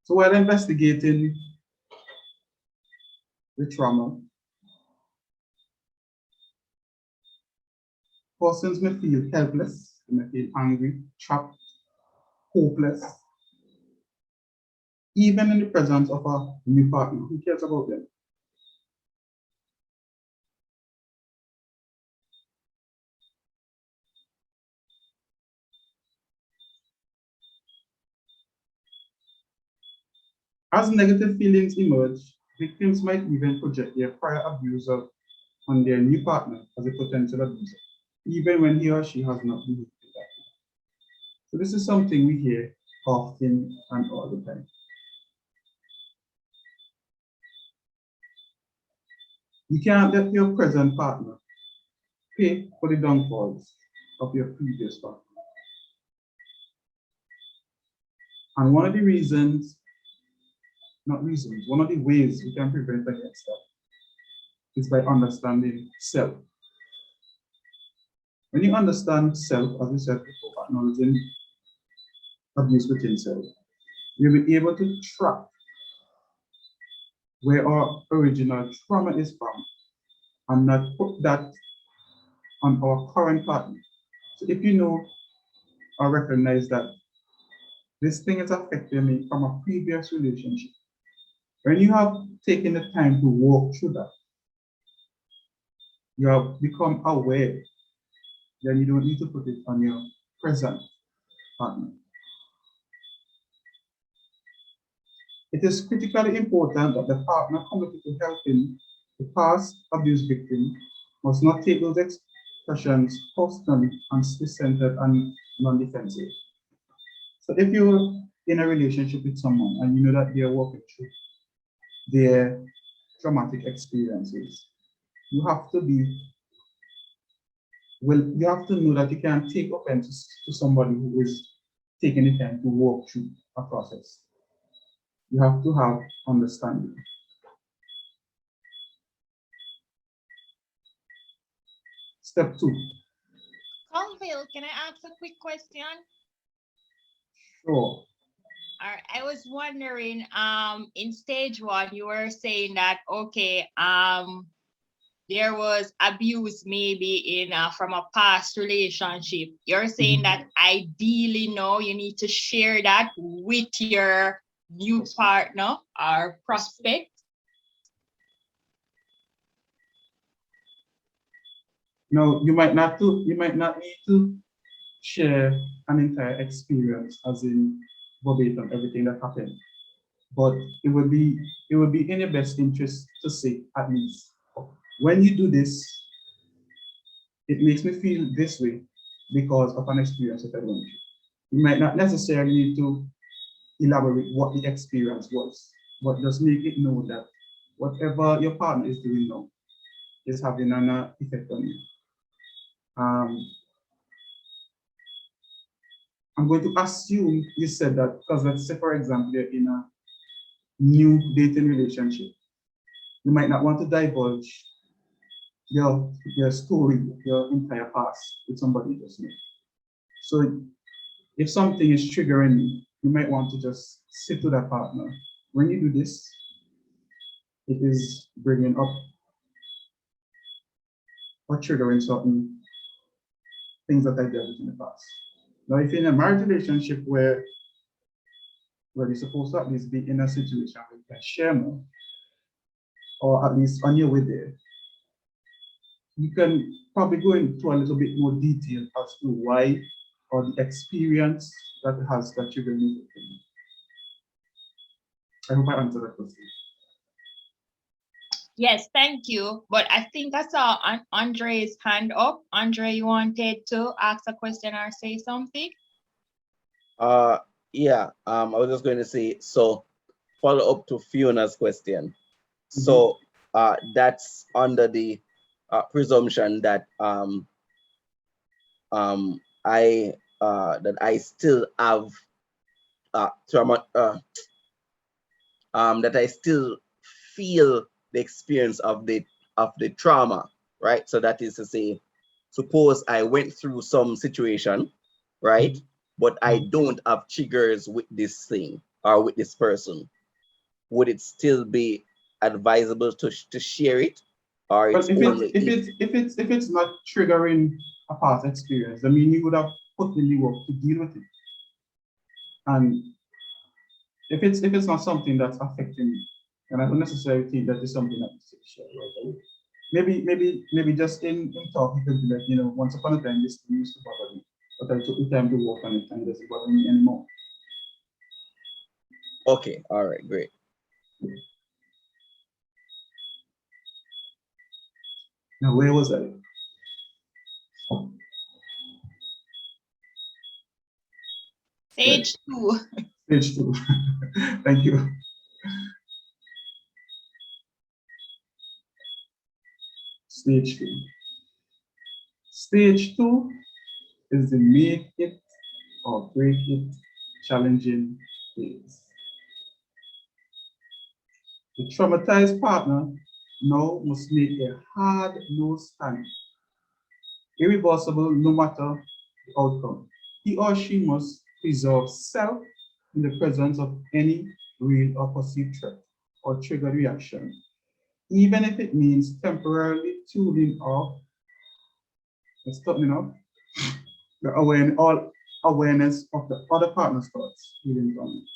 while investigating the trauma, persons may feel helpless, they may feel angry, trapped, hopeless, even in the presence of a new partner who cares about them. As negative feelings emerge, victims might even project their prior abuser on their new partner as a potential abuser, even when he or she has not behaved that way. So this is something we hear often and all the time. You can't let your present partner pay for the downfalls of your previous partner. And one of the ways we can prevent against that is by understanding self. When you understand self, as we said before, acknowledging abuse within self, you'll be able to track where our original trauma is from and not put that on our current partner. So if you know or recognize that this thing is affecting me from a previous relationship, when you have taken the time to walk through that, you have become aware, then you don't need to put it on your present partner. It is critically important that the partner committed to helping the past abuse victim must not take those expressions personally and self-centered and non-defensive. So if you're in a relationship with someone and you know that they're working through their traumatic experiences, you have to you have to know that you can't take offense to somebody who is taking the time to walk through a process. You have to have understanding. Step 2.
Colville, can I ask a quick question?
Sure.
I was wondering, in stage 1, you were saying that, okay, there was abuse maybe in from a past relationship. You're saying that ideally, no, you need to share that with your new partner or prospect.
No, you might not need to share an entire experience, as in verbatim everything that happened. But it would be in your best interest to say at least, when you do this, it makes me feel this way because of an experience that I went through. You might not necessarily need to elaborate what the experience was, but just make it known that whatever your partner is doing now is having an effect on you. I'm going to assume you said that because, let's say, for example, you're in a new dating relationship. You might not want to divulge your story, your entire past with somebody you just met. So if something is triggering you, you might want to just sit to that partner. When you do this, it is bringing up or triggering certain things that I dealt with in the past. Now, if you're in a marriage relationship where you're supposed to at least be in a situation where you can share more, or at least on your way there, you can probably go into a little bit more detail as to why or the experience that has that triggered you. I hope I answered that question.
Yes, thank you. But I think I saw Andre's hand up. Andre, you wanted to ask a question or say something?
Yeah, I was just going to say, so follow up to Fiona's question. So that's under the presumption that I still have trauma, that I still feel the experience of the trauma, right? So that is to say, suppose I went through some situation, right? But I don't have triggers with this thing or with this person. Would it still be advisable to share it, or it's
But
only
if it's not triggering a past experience, I mean, you would have put in the work to deal with it. And if it's not something that's affecting you, and I don't necessarily think that is something that you should share right away. Maybe just in talk, you could be like, once upon a time this thing used to bother me, but I took the time to work on it and it doesn't bother me anymore.
Okay, all right, great.
Now, where was I?
Stage 2.
Stage 2. Thank you. Stage 2. Stage 2 is the make it or break it challenging phase. The traumatized partner now must make a hard no stand, irreversible no matter the outcome. He or she must preserve self in the presence of any real or perceived threat or triggered reaction, even if it means temporarily tuning off, the awareness of the other partner's thoughts, feelings, on it.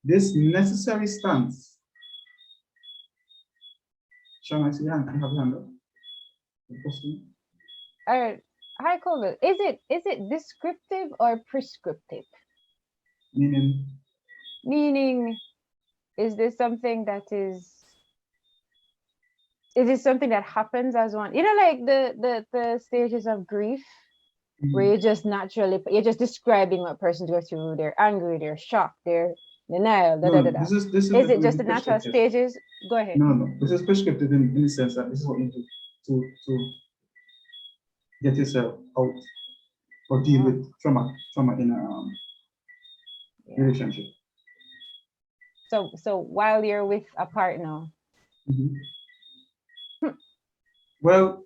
This necessary stance Sean, I see you have your hand up. Any question?
All right. Hi, Colville. Is it descriptive or prescriptive?
Meaning,
Meaning, is this something that is it something that happens as one? You know, like the stages of grief, where you're just describing what person's going through. They're angry, they're shocked, they're denial, da da da
no,
da.
this is
Is it
definitely
just the natural
prescriptive.
stages? Go ahead.
No, this is prescriptive in the sense that this is what you do to get yourself out or deal with trauma in a
Yeah.
relationship.
So while you're with a partner,
Mhm. Well,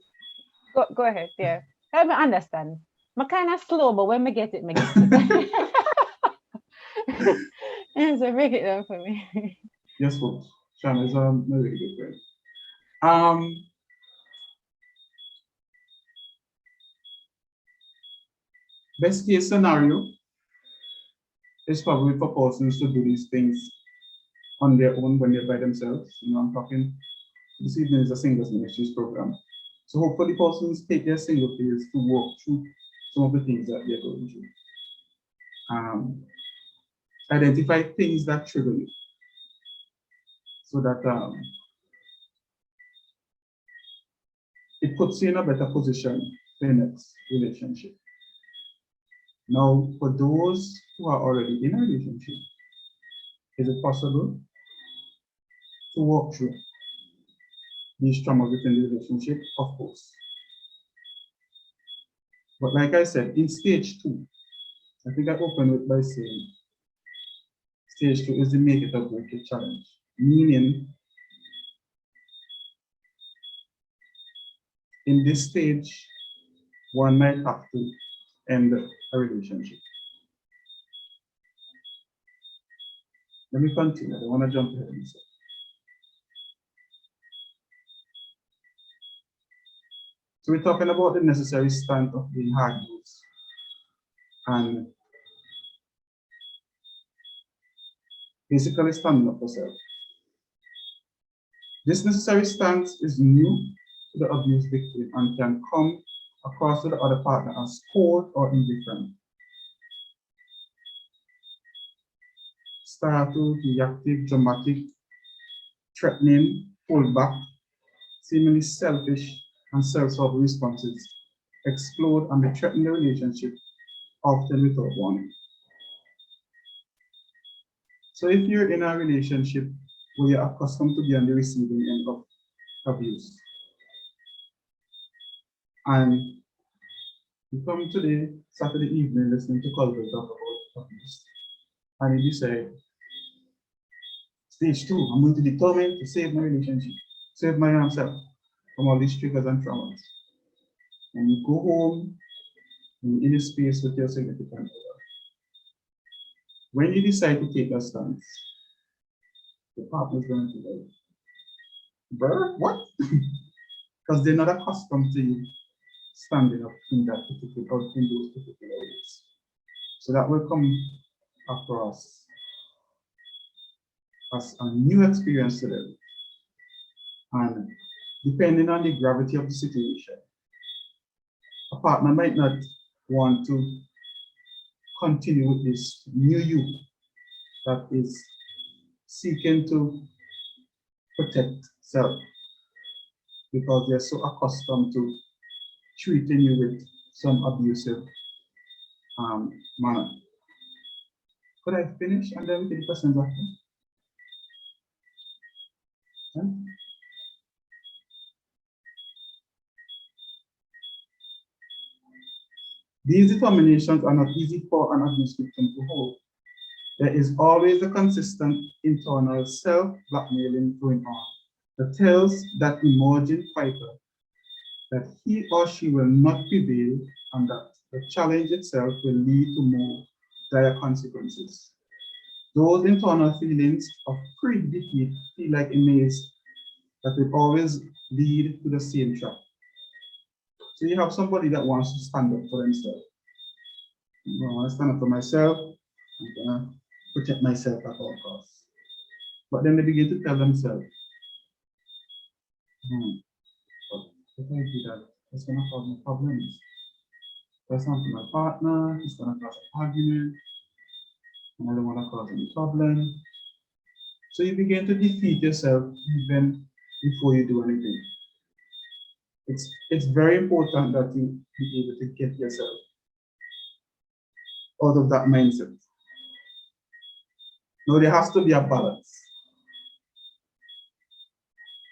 go ahead. Yeah, help me understand. I'm kind of slow, but when I get it, I get it. So break it down for me.
yes, folks. Sean is a really good friend. Best case scenario is probably for persons to do these things on their own when they're by themselves. You know, I'm talking this evening is a singles ministries program. So hopefully persons take their single phase to walk through some of the things that they're going through. Identify things that trigger you so that it puts you in a better position for the next relationship. Now, for those who are already in a relationship, is it possible to walk through these traumas within the relationship? Of course. But like I said, in stage 2, I think I opened it by saying stage 2 is the make it or break it challenge, meaning in this stage, one might have to end a relationship. Let me continue. I don't want to jump ahead of myself. So we're talking about the necessary stance of being hard nosed and basically standing up for self. This necessary stance is new to the abuse victim and can come across to the other partner as cold or indifferent. Startled, reactive, dramatic, threatening, pulled back, seemingly selfish and self-serving responses explode and they threaten the relationship, often without warning. So if you're in a relationship where you're accustomed to be on the receiving end of abuse, and you come today, Saturday evening, listening to Colville talk about abuse, and you say, stage 2, I'm going to be determined to save my relationship, save my own self from all these triggers and traumas. And you go home, and you're in a space with your significant other. When you decide to take a stance, the partner is going to be like, "Brr, what?" Because they're not accustomed to you standing up in that particular or in those particular ways. So that will come across as a new experience to them. And depending on the gravity of the situation, a partner might not want to continue with this new you that is seeking to protect self because they're so accustomed to treating you with some abusive manner. Could I finish and then we take questions after? Yeah? These determinations are not easy for an abuse victim to hold. There is always a consistent internal self-blackmailing going on that tells that emerging fighter that he or she will not prevail and that the challenge itself will lead to more dire consequences. Those internal feelings of pre-defeat feel like a maze that will always lead to the same trap. So you have somebody that wants to stand up for themselves. I want to stand up for myself. I'm gonna protect myself at all costs. But then they begin to tell themselves, But if I do that, it's gonna cause me problems. That's not my partner, it's gonna cause an argument, and I don't wanna cause any problem. So you begin to defeat yourself even before you do anything. It's very important that you be able to get yourself out of that mindset. Now there has to be a balance.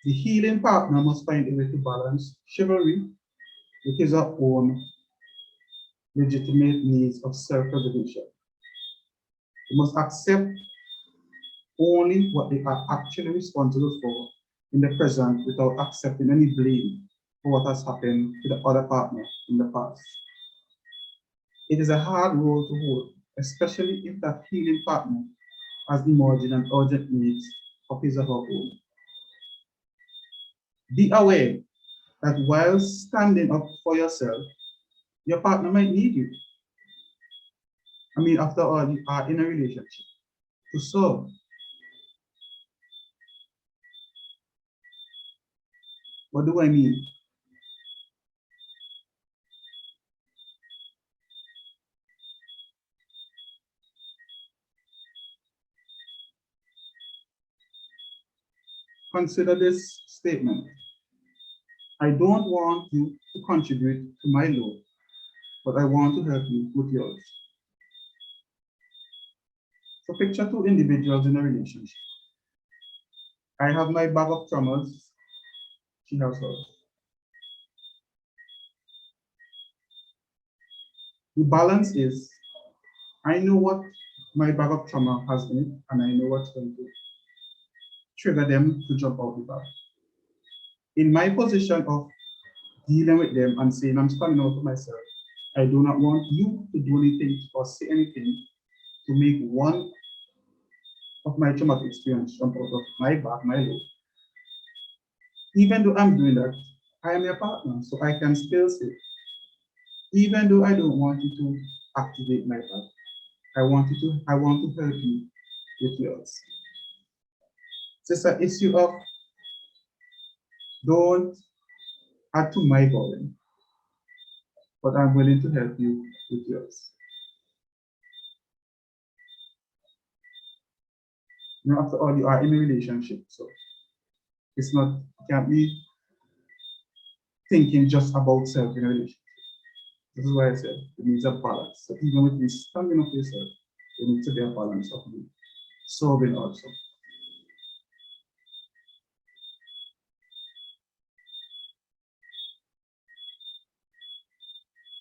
The healing partner must find a way to balance chivalry with his own legitimate needs of self-preservation. They must accept only what they are actually responsible for in the present without accepting any blame for what has happened to the other partner in the past. It is a hard role to hold, especially if that healing partner has emerging and urgent needs of his or her own. Be aware that while standing up for yourself, your partner might need you. I mean, after all, you are in a relationship to serve. What do I mean? Consider this statement. I don't want you to contribute to my load, but I want to help you with yours. So picture two individuals in a relationship. I have my bag of traumas, she has hers. The balance is, I know what my bag of trauma has in it, and I know what's going to trigger them to jump out the bag. In my position of dealing with them and saying I'm standing out for myself, I do not want you to do anything or say anything to make one of my traumatic experience jump out of my back, my load. Even though I'm doing that, I am your partner, so I can still say, even though I don't want you to activate my back, I want to help you with yours. So it's an issue of don't add to my burden, but I'm willing to help you with yours. You know, after all, you are in a relationship, so it's not, you can't be thinking just about self in a relationship. This is why I said it needs a balance. So even with you standing up for yourself, there needs to be a balance of you serving also.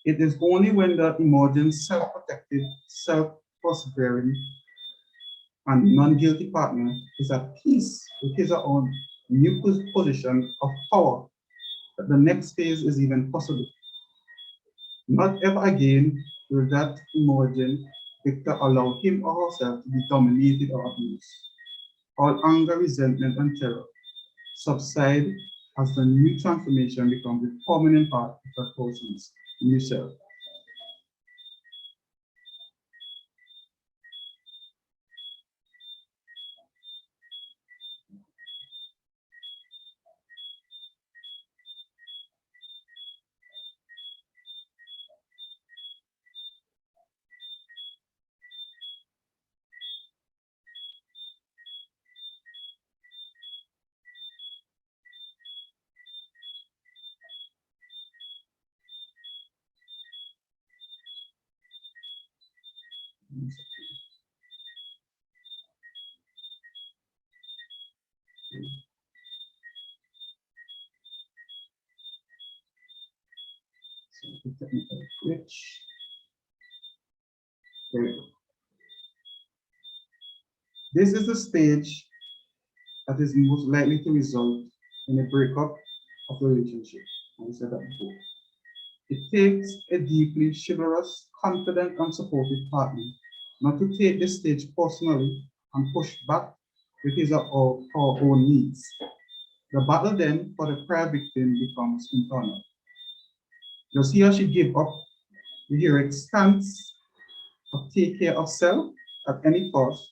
It is only when the emerging self-protected, self-persevering, and non-guilty partner is at peace with his or own new position of power that the next phase is even possible. Not ever again will that emerging victor allow him or herself to be dominated or abused. All anger, resentment, and terror subside as the new transformation becomes a permanent part of that person's new self. So technical glitch. There we go. This is the stage that is most likely to result in a breakup of the relationship. And we said that before. It takes a deeply chivalrous, confident, and supportive partner not to take this stage personally and push back with his or her own needs. The battle then for the prior victim becomes internal. Does he or she give up the heroic stance of take care of self at any cost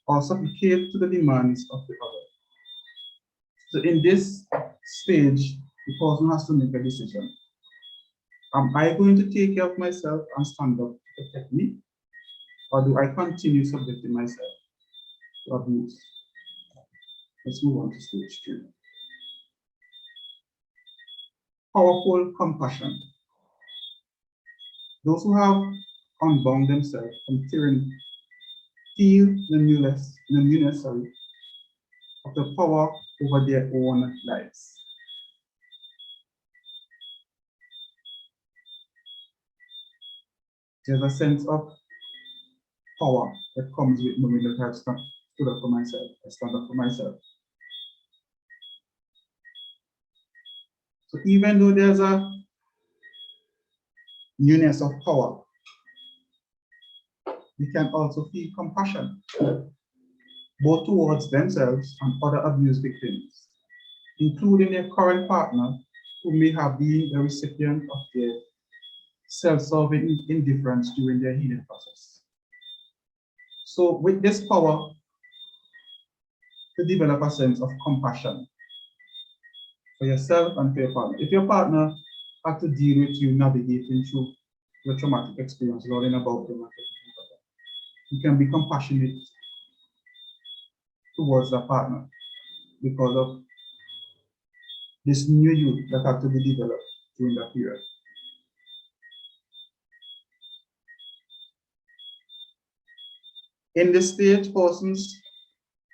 or suffocate to the demands of the other? So in this stage, the person has to make a decision. Am I going to take care of myself and stand up to protect me? Or do I continue subjecting myself to abuse? Let's move on to stage 3. Powerful compassion. Those who have unbound themselves from tyranny feel the newness of the power over their own lives. There's a sense of power that comes with knowing that I've stood up for myself. I stand up for myself. So even though there's a newness of power, we can also feel compassion, both towards themselves and other abuse victims, including their current partner who may have been the recipient of their self-serving indifference during their healing process. So with this power, to develop a sense of compassion for yourself and for your partner. If your partner had to deal with you navigating through your traumatic experience, learning about them, you can be compassionate towards that partner because of this new you that had to be developed during that period. In this stage, persons,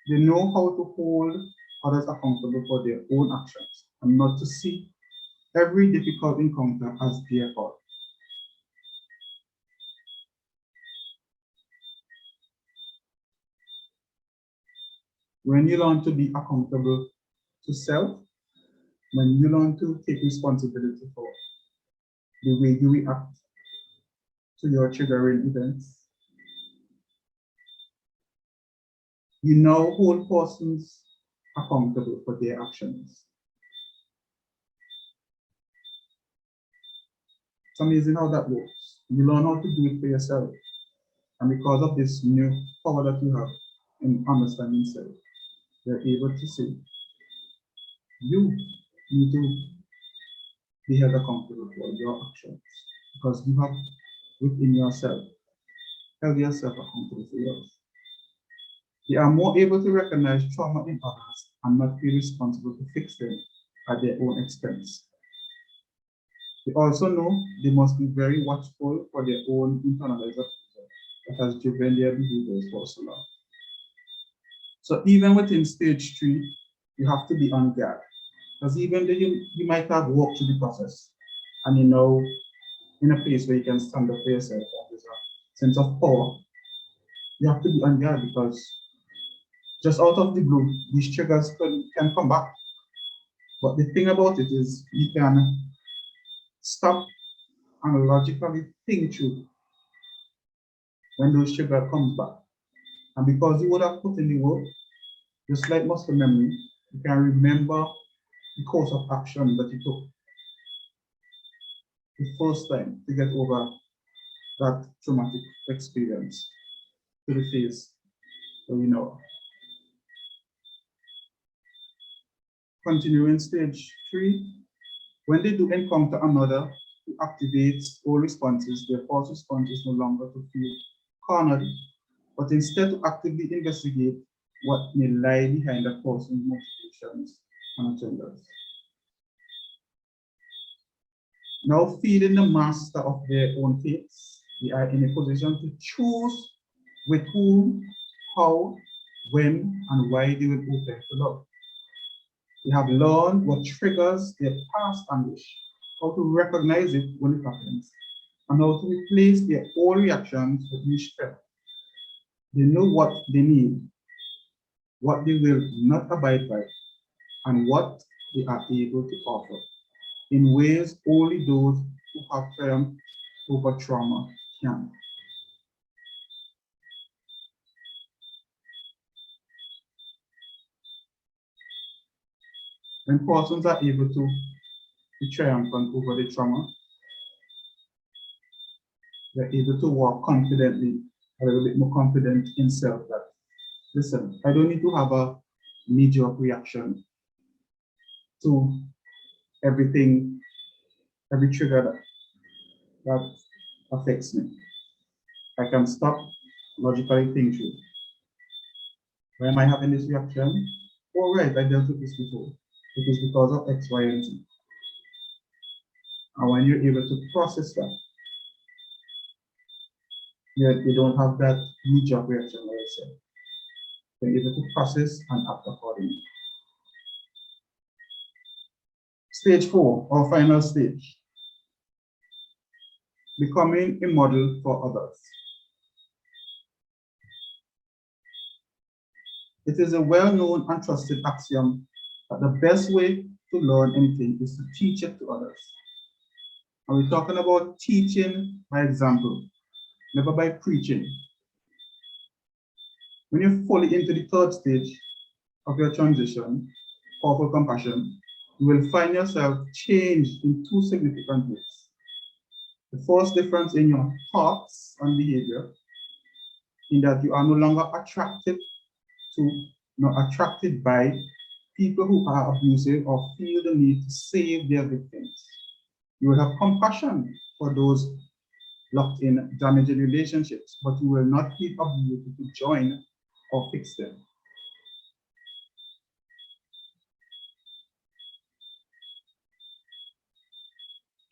they know how to hold others accountable for their own actions and not to see every difficult encounter as their fault. When you learn to be accountable to self, when you learn to take responsibility for the way you react to your triggering events, you now hold persons accountable for their actions. It's amazing how that works. You learn how to do it for yourself. And because of this new power that you have in understanding self, you're able to say, you need to be held accountable for your actions because you have within yourself held yourself accountable for yours. They are more able to recognize trauma in others and not feel responsible to fix them at their own expense. They also know they must be very watchful for their own internalized abuser that has driven their behaviors for so long. So even within stage 3, you have to be on guard. Because even though you might have walked through the process and you know in a place where you can stand up for yourself and there's a sense of power, you have to be on guard because just out of the blue, these triggers can come back. But the thing about it is you can stop and logically think through when those triggers come back. And because you would have put in the work, just like muscle memory, you can remember the course of action that you took the first time to get over that traumatic experience to the phase that we know. Continuing stage 3, when they do encounter another who activates all responses, their false response is no longer to feel cornered, but instead to actively investigate what may lie behind that person's motivations and agendas. Now feeling the master of their own fates, they are in a position to choose with whom, how, when, and why they will open to love. They have learned what triggers their past anguish, how to recognize it when it happens, and how to replace their old reactions with new strength. They know what they need, what they will not abide by, and what they are able to offer in ways only those who have triumphed over trauma can. When persons are able to be triumphant over the trauma, they're able to walk confidently, a little bit more confident in self that, listen, I don't need to have a knee-jerk reaction to everything, every trigger that affects me. I can stop, logically think through. Why am I having this reaction? Oh, right, I dealt with this before. It is because of X, Y, and Z. And when you're able to process that, you don't have that knee-jerk reaction, like I said. You're able to process and act accordingly. Stage 4, or final stage. Becoming a model for others. It is a well-known and trusted axiom that the best way to learn anything is to teach it to others. And we're talking about teaching by example, never by preaching. When you're fully into the third stage of your transition, powerful compassion, you will find yourself changed in two significant ways. The first difference in your thoughts and behavior, in that you are no longer attracted by people who are abusive or feel the need to save their victims. You will have compassion for those locked in damaging relationships, but you will not feel obligated to join or fix them.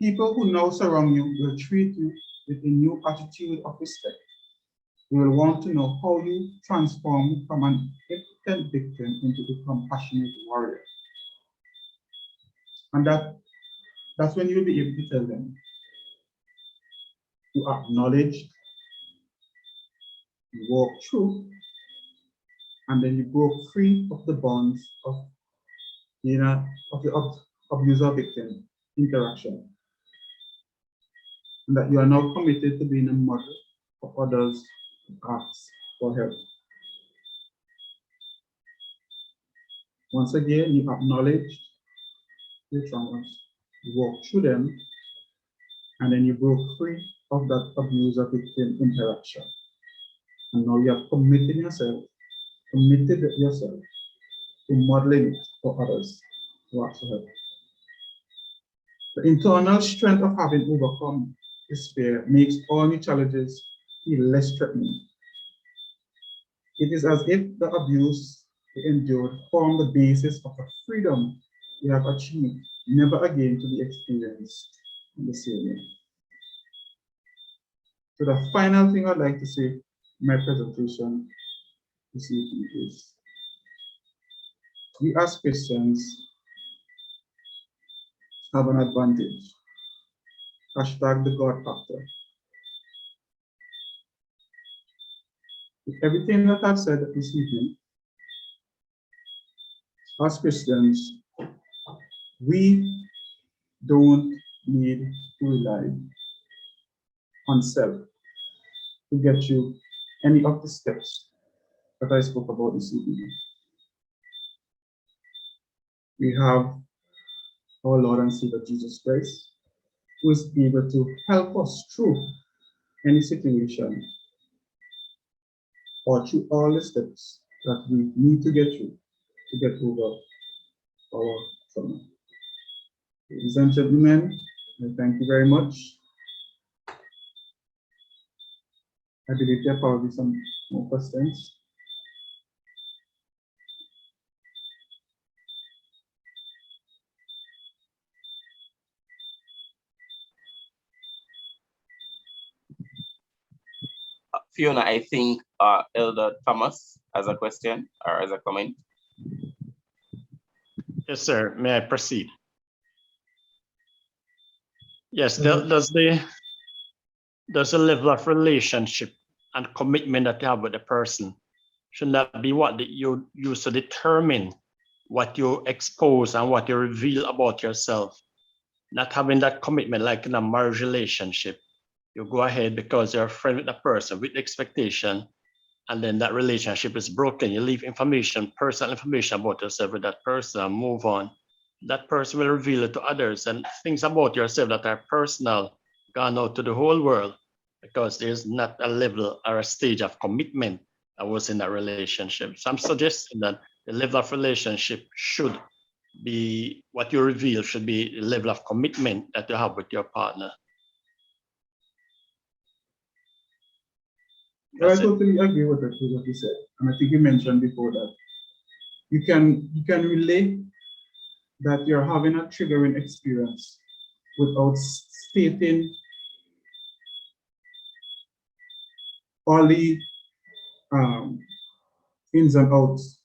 People who now surround you will treat you with a new attitude of respect. They will want to know how you transform from an impotent victim into a compassionate warrior. And that's when you'll be able to tell them, you acknowledge, you walk through, and then you broke free of the bonds of the abuser-victim interaction. And that you are now committed to being a model for others who ask for help. Once again, you acknowledge your traumas, you walk through them, and then you broke free of that abuser-victim interaction. And now you have committed yourself to modeling it for others who ask for help. The internal strength of having overcome despair makes all new challenges feel less threatening. It is as if the abuse you endured formed the basis of a freedom you have achieved, never again to be experienced in the same way. So the final thing I'd like to say in my presentation this evening is, we as Christians have an advantage. Hashtag the God factor. With everything that I've said this evening, as Christians, we don't need to rely on self to get you any of the steps that I spoke about this evening. We have our Lord and Savior Jesus Christ, who is able to help us through any situation or through all the steps that we need to get through to get over our trauma. Ladies and gentlemen, I thank you very much. I believe there are probably some more questions.
Fiona, I think Elder Thomas has a question or has a comment.
Yes, sir. May I proceed? Yes, does the level of relationship and commitment that you have with the person, should that be what you use to determine what you expose and what you reveal about yourself? Not having that commitment like in a marriage relationship. You go ahead because you're a friend with the person with expectation, and then that relationship is broken. You leave information, personal information about yourself with that person and move on. That person will reveal it to others, and things about yourself that are personal gone out to the whole world because there's not a level or a stage of commitment that was in that relationship. So I'm suggesting that the level of relationship should be what you reveal should be the level of commitment that you have with your partner.
Well, I
That's it.
totally agree with what you said, and I think you mentioned before that you can relate that you're having a triggering experience without stating all the ins and outs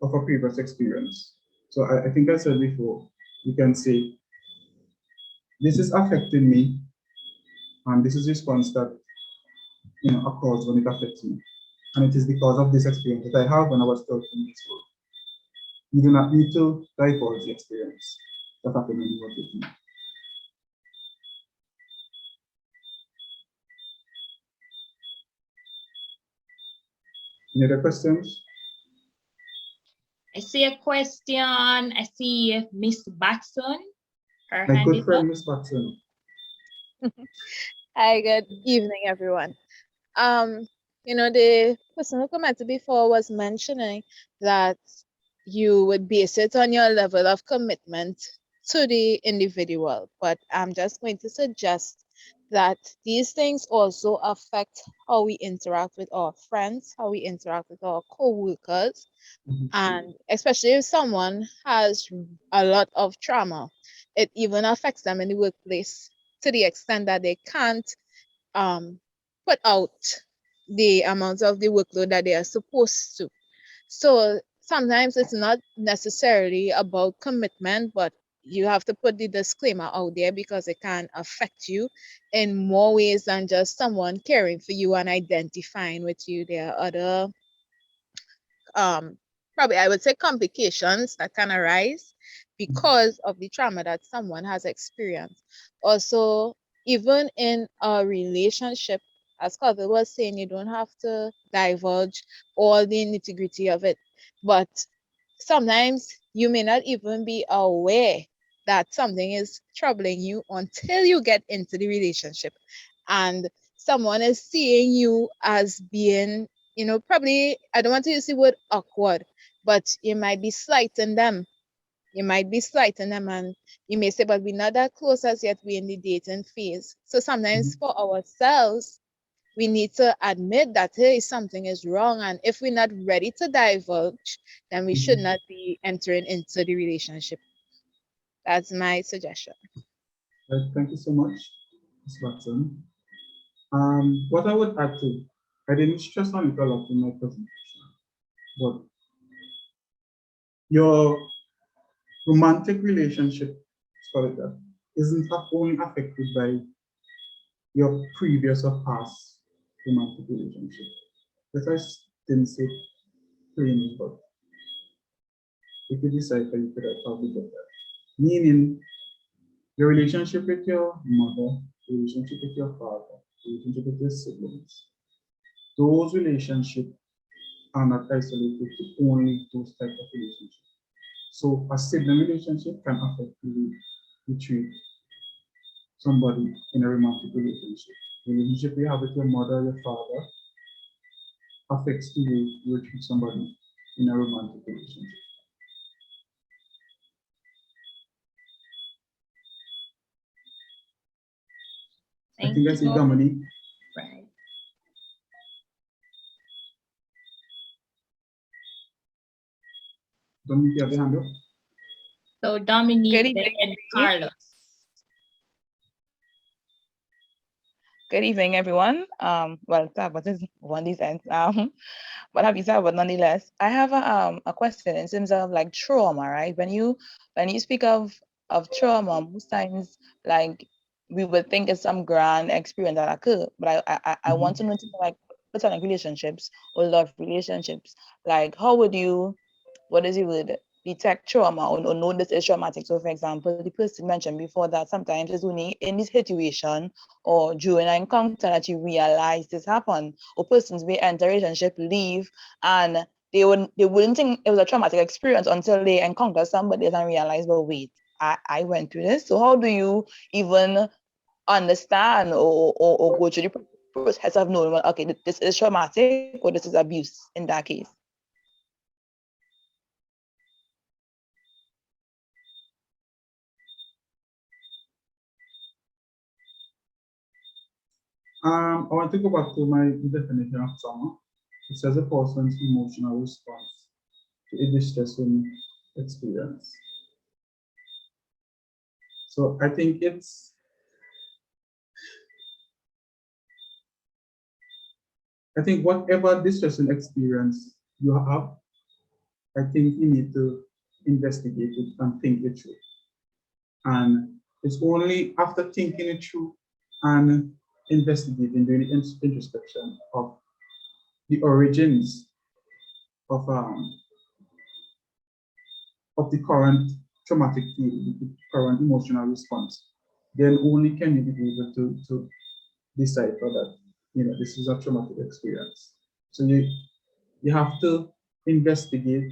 of a previous experience. So I think I said before, you can say, this is affecting me, and this is response that occurs when it affects me. And it is because of this experience that I have when I was 13 years old. You do not need to divulge the experience that happened when you were 13. Any other questions?
I see a question. I see Miss Batson. Her
My
hand
good
is up.
friend, Miss Watson.
Hi, good evening, everyone. The person who commented before was mentioning that you would base it on your level of commitment to the individual, but I'm just going to suggest that these things also affect how we interact with our friends, how we interact with our co-workers, and especially if someone has a lot of trauma, it even affects them in the workplace to the extent that they can't put out the amount of the workload that they are supposed to. So sometimes it's not necessarily about commitment, but you have to put the disclaimer out there because it can affect you in more ways than just someone caring for you and identifying with you. There are other probably I would say complications that can arise because of the trauma that someone has experienced. Also, even in a relationship, as Colville was saying, you don't have to divulge all the nitty-gritty of it. But sometimes you may not even be aware that something is troubling you until you get into the relationship. And someone is seeing you as being, probably, I don't want to use the word awkward, but you might be slighting them. You might be slighting them, and you may say, but we're not that close as yet, we're in the dating phase. So sometimes for ourselves, we need to admit that, hey, something is wrong. And if we're not ready to divulge, then we should not be entering into the relationship. That's my suggestion.
Right, thank you so much, Ms. Watson. What I would add to, I didn't stress on it a lot in my presentation, but your romantic relationship, let's call it that, isn't only affected by your previous or past romantic relationship. That I didn't say plainly, but if you decipher, you could have probably get that. Meaning, your relationship with your mother, relationship with your father, relationship with your siblings, those relationships are not isolated to only those type of relationships. So a sibling relationship can affect the way you treat somebody in a romantic relationship. The relationship you have with your mother or your father affects the way you treat somebody in a romantic relationship. I think I see Dominique.
Right.
Dominique, you have your hand up?
So Dominique,
Good
then
evening.
Carlos.
Good evening, everyone. Well, Sabbath is one defense. But happy Sabbath nonetheless. I have a question in terms of like trauma, right? When you speak of trauma, most times like we would think it's some grand experience that occurred. But I want to know like platonic relationships or love relationships. Like how would you, what is it would detect trauma or know this is traumatic? So for example, the person mentioned before that sometimes it's only in this situation or during an encounter that you realize this happened, or persons may enter a relationship, leave, and they wouldn't think it was a traumatic experience until they encounter somebody and realize, well, wait, I went through this. So how do you even understand or go through the process of knowing, well, okay, this is traumatic or this is abuse in that case?
I want to go back to my definition of trauma. It says a person's emotional response to a distressing experience. So I think whatever distressing experience you have, I think you need to investigate it and think it through. And it's only after thinking it through and investigating, doing the introspection of the origins of the current traumatic feeling, the current emotional response, then only can you be able to decipher that, this is a traumatic experience. So you have to investigate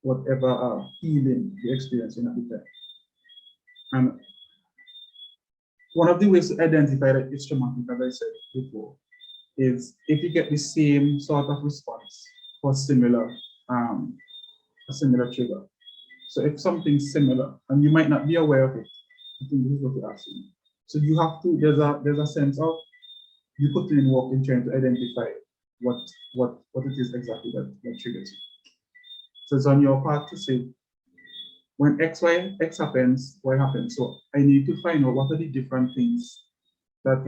whatever feeling you're experiencing at the time. And one of the ways to identify that it's traumatic, as I said before, is if you get the same sort of response for a similar trigger. So if something's similar and you might not be aware of it, I think this is what you're asking. So you have to, there's a sense of you put in work in trying to identify what it is exactly that triggers you. So it's on your part to say, when X happens, Y happens. So I need to find out what are the different things that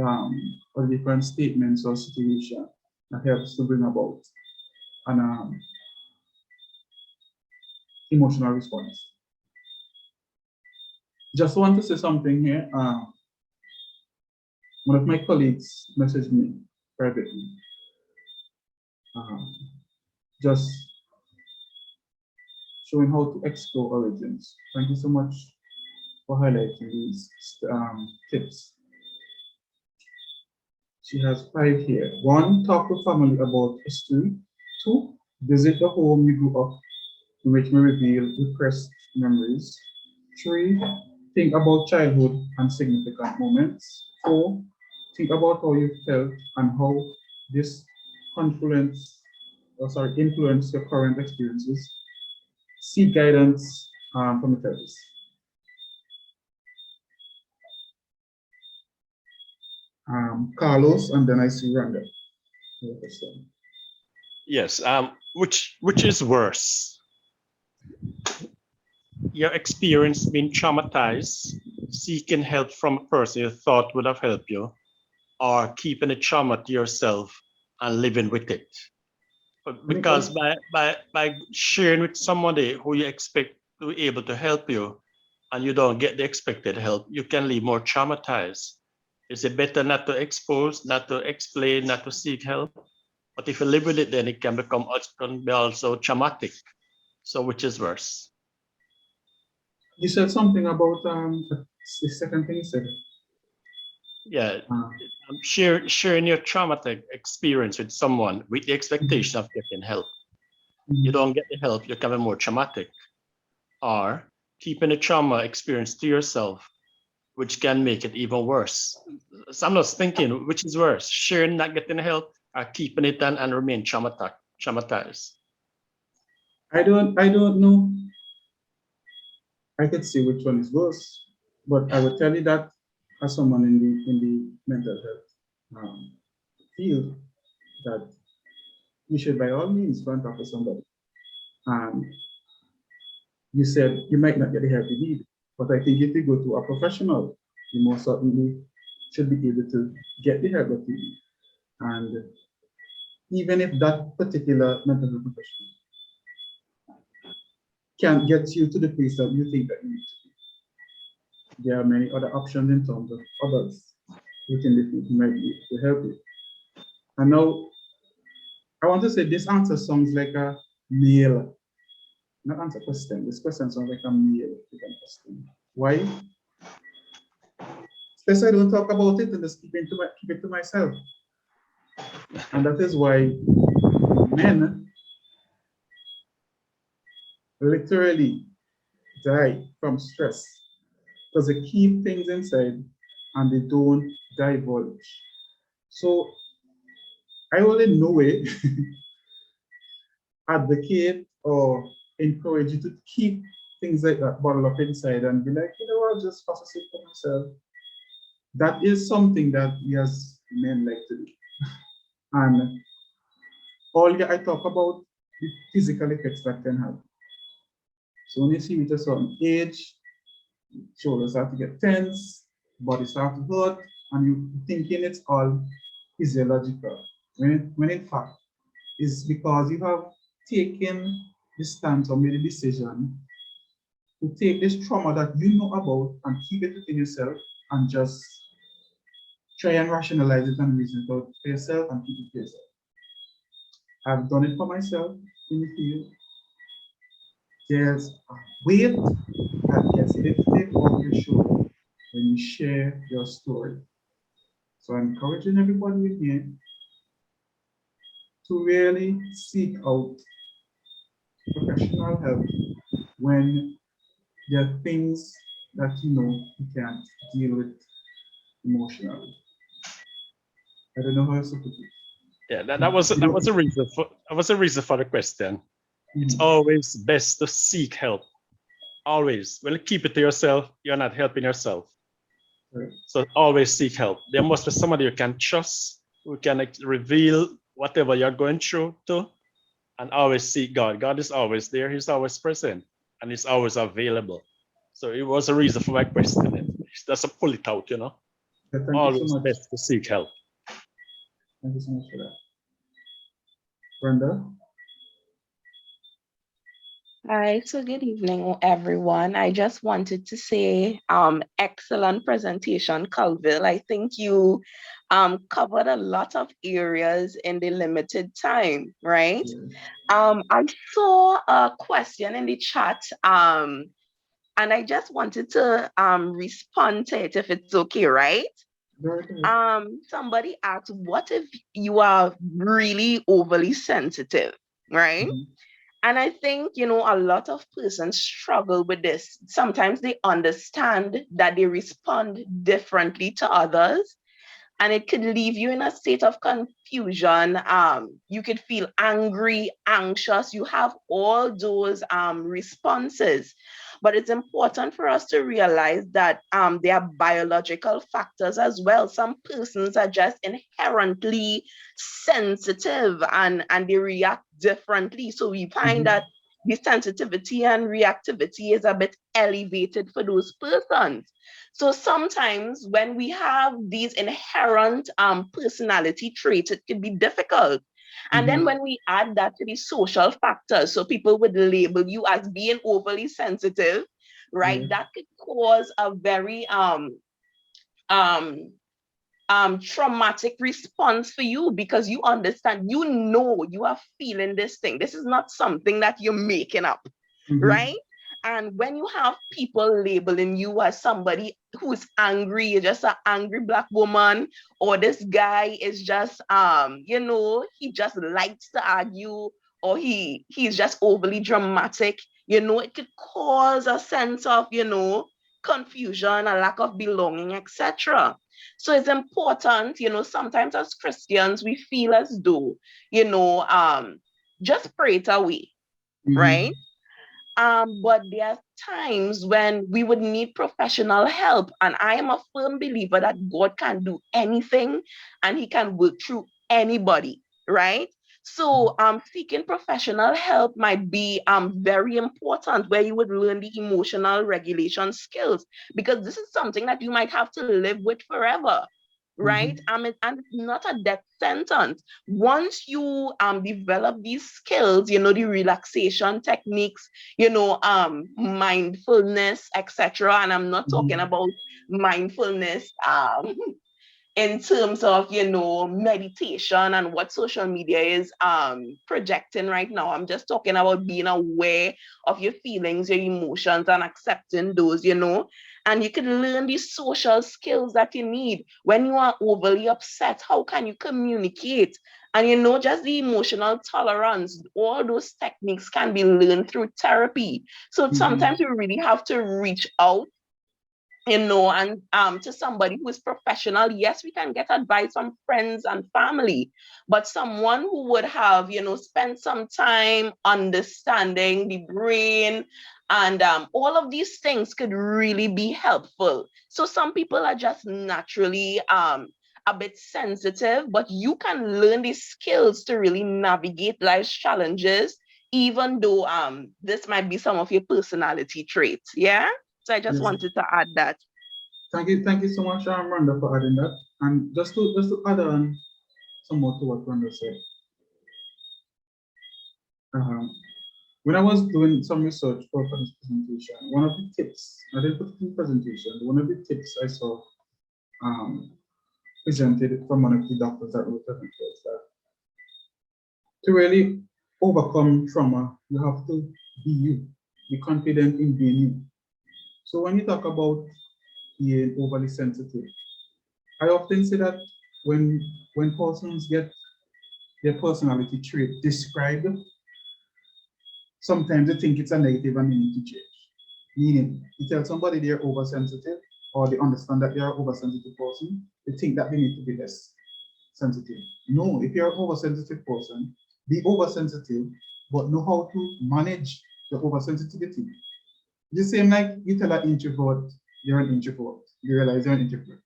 or different statements or situation that helps to bring about an emotional response. Just want to say something here. One of my colleagues messaged me privately, just showing how to explore origins. Thank you so much for highlighting these tips. She has 5 here. 1, talk to family about history. 2, visit the home you grew up in, which may reveal repressed memories. 3, think about childhood and significant moments. 4, think about how you felt and how this influence your current experiences. Seek guidance from a therapist. Carlos, and then I see Randa.
Yes. Which is worse? Your experience being traumatized, seeking help from a person you thought would have helped you, or keeping the trauma to yourself and living with it. Because by sharing with somebody who you expect to be able to help you and you don't get the expected help, you can live more traumatized. Is it better not to expose, not to explain, not to seek help? But if you live with it, then it can be also traumatic. So which is worse?
You said something about the second thing you said.
Yeah, sharing your traumatic experience with someone with the expectation of getting help. You don't get the help, you can be more traumatic. Or keeping the trauma experience to yourself, which can make it even worse. So I'm just thinking, which is worse, sharing not getting help or keeping it and remain traumatized?
I don't know. I could see which one is worse, but I would tell you that as someone in the mental health field, that you should by all means contact with somebody. You said you might not get the help you need, but I think if you go to a professional, you most certainly should be able to get the help that you need. And even if that particular mental health professional can't get you to the place that you think that you need to be, there are many other options in terms of others within the field who might be able to help you. And now, I want to say this answer sounds like a male, not answer question. This question sounds like a male question. Why? Especially I don't talk about it and just keep it to myself. And that is why men literally die from stress, because they keep things inside and they don't divulge. So I will in no way advocate or encourage you to keep things like that bottled up inside and be like, I'll just process it for myself. That is something that we as men like to do. And all I talk about the physical effects that can have. So when you see with a certain age, shoulders start to get tense, body start to hurt, and you thinking it's all physiological. When in fact, it's because you have taken the stance or made a decision to take this trauma that you know about and keep it within yourself and just try and rationalize it and reason it out for yourself and keep it to yourself. I've done it for myself in the field. There's a weight that gets lifted off your shoulder when you share your story. So I'm encouraging everybody again to really seek out professional help when there are things that you know you can't deal with emotionally. I don't know how else to put it.
Yeah, that was a reason for the question. It's always best to seek help. Always. When you keep it to yourself, you're not helping yourself.
Right.
So always seek help. There must be somebody you can trust, who can reveal whatever you're going through to, and always seek God. God is always there. He's always present, and he's always available. So it was a reason for my question. That's a pull it out, you know.
Yeah, thank
always
you so much.
best to seek help.
Thank you so much for that. Brenda?
Hi, so good evening, everyone. I just wanted to say, excellent presentation, Colville. I think you covered a lot of areas in the limited time, right? I saw a question in the chat, and I just wanted to respond to it if it's okay, right? Somebody asked, what if you are really overly sensitive, right? And I think, you know, a lot of persons struggle with this. Sometimes they understand that they respond differently to others, and it could leave you in a state of confusion. You could feel angry, anxious. You have all those responses. But it's important for us to realize that there are biological factors as well. Some persons are just inherently sensitive and they react differently. So we find that the sensitivity and reactivity is a bit elevated for those persons. So sometimes when we have these inherent personality traits, it can be difficult. And then when we add that to the social factors, so people would label you as being overly sensitive, right? That could cause a very traumatic response for you, because you understand, you know, you are feeling this thing. This is not something that you're making up, right? And when you have people labeling you as somebody who's angry, you're just an angry Black woman, or this guy is just, you know, he just likes to argue, or he's just overly dramatic, you know, it could cause a sense of, you know, confusion, a lack of belonging, etc. So it's important, you know, sometimes as Christians, we feel as though, you know, just pray it away, right? But there are times when we would need professional help. And I am a firm believer that God can do anything and he can work through anybody, right? So seeking professional help might be very important, where you would learn the emotional regulation skills, because this is something that you might have to live with forever. Right? And it's not a death sentence. Once you develop these skills, you know, the relaxation techniques, you know, mindfulness, etc. And I'm not talking about mindfulness in terms of, you know, meditation and what social media is projecting right now. I'm just talking about being aware of your feelings, your emotions, and accepting those, you know. And you can learn these social skills that you need. When you are overly upset, how can you communicate? And, you know, just the emotional tolerance, all those techniques can be learned through therapy. So sometimes you really have to reach out, you know, and to somebody who is professional. Yes, we can get advice from friends and family, but someone who would have, you know, spent some time understanding the brain and all of these things could really be helpful. So some people are just naturally a bit sensitive, but you can learn these skills to really navigate life's challenges, even though this might be some of your personality traits. Yeah. So I just
Yes.
wanted to add that.
Thank you so much, Rhonda, for adding that. And just to add on some more to what Rhonda said. When I was doing some research for this presentation, one of the tips, I didn't put it in presentation, one of the tips I saw presented from one of the doctors that wrote it was that to really overcome trauma, you have to be you, be confident in being you. So when you talk about being overly sensitive, I often say that when persons get their personality trait described, sometimes they think it's a negative and they need to change. Meaning, you tell somebody they're oversensitive or they understand that they're an oversensitive person, they think that they need to be less sensitive. No, if you're an oversensitive person, be oversensitive, but know how to manage the oversensitivity. The same like you tell an introvert, you're an introvert. You realize you're an introvert.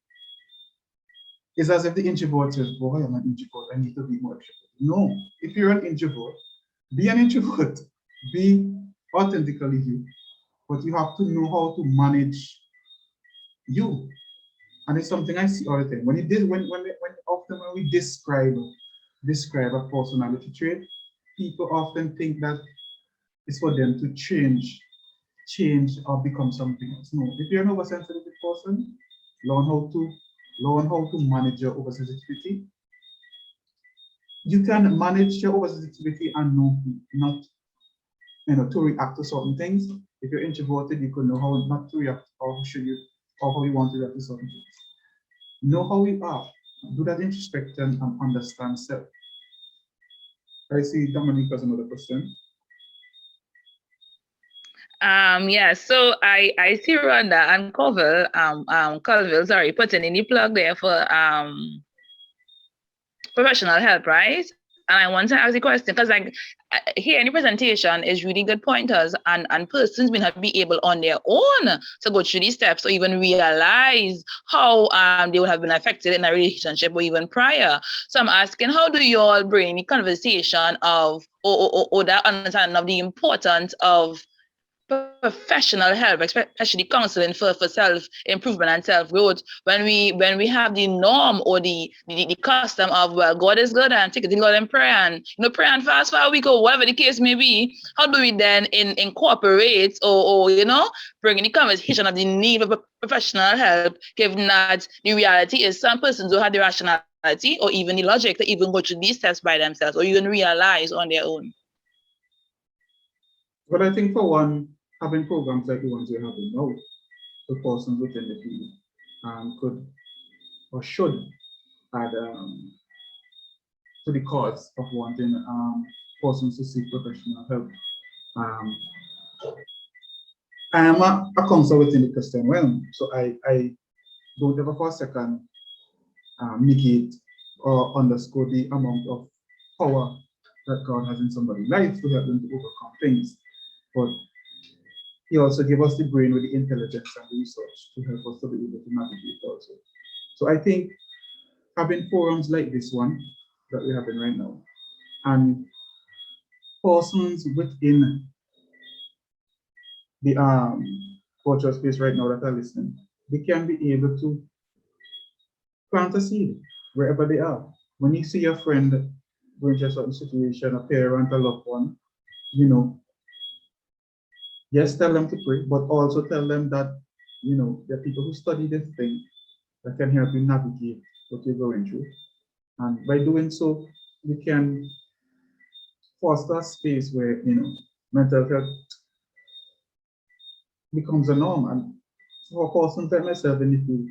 It's as if the introvert says, boy, I'm an introvert, I need to be more extrovert. No, if you're an introvert, be an introvert. Be authentically you, but you have to know how to manage you. And it's something I see all the time. When we describe a personality trait, people often think that it's for them to change or become something else. No, if you're an oversensitive person, learn how to manage your oversensitivity. You can manage your oversensitivity and know not to react to certain things. If you're introverted, you could know how not to react or how you want to react to certain things. Know how you are. Do that introspection and understand self. I see Dominique has another question.
Yeah, so I see Rhonda and Colville, sorry, putting in the plug there for professional help, right? And I want to ask the question because like here in the presentation is really good pointers and persons may not be able on their own to go through these steps or even realize how they would have been affected in a relationship or even prior. So I'm asking, how do you all bring the conversation of or that understanding of the importance of professional help, especially counseling for self-improvement and self-growth, when we have the norm or the custom of, well, God is good and take it in God and pray and pray and fast for a week or whatever the case may be. How do we then incorporate or bring in the conversation of the need of professional help, given that the reality is some persons who have the rationality or even the logic to even go through these steps by themselves or even realize on their own?
But I think for one, having programs like the ones we're having now, the persons within the field could or should add to the cause of wanting persons to seek professional help. I am a counselor within the Christian realm, so I don't ever for a second negate or underscore the amount of power that God has in somebody's life to help them to overcome things. But he also gave us the brain with the intelligence and the research to help us to be able to navigate also. So I think having forums like this one that we're having right now and persons within the cultural space right now that are listening, they can be able to plant a seed wherever they are. When you see a friend going through a certain situation, a parent, a loved one, yes, tell them to pray, but also tell them that, there are people who study this thing that can help you navigate what you're going through. And by doing so, we can foster a space where, mental health becomes a norm. And for persons like myself in the field,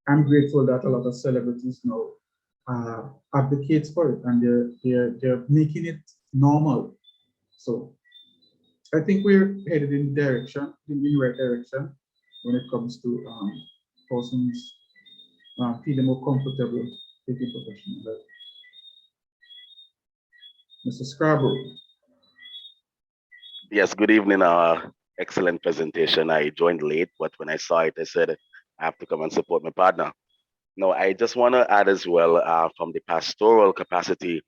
I'm grateful that a lot of celebrities now advocates for it and they're making it normal. So I think we're headed in the right direction when it comes to persons feeling more comfortable taking professional help. Mr. Scrabble.
Yes, good evening. Excellent presentation. I joined late, but when I saw it, I said I have to come and support my partner. No, I just want to add as well, from the pastoral capacity,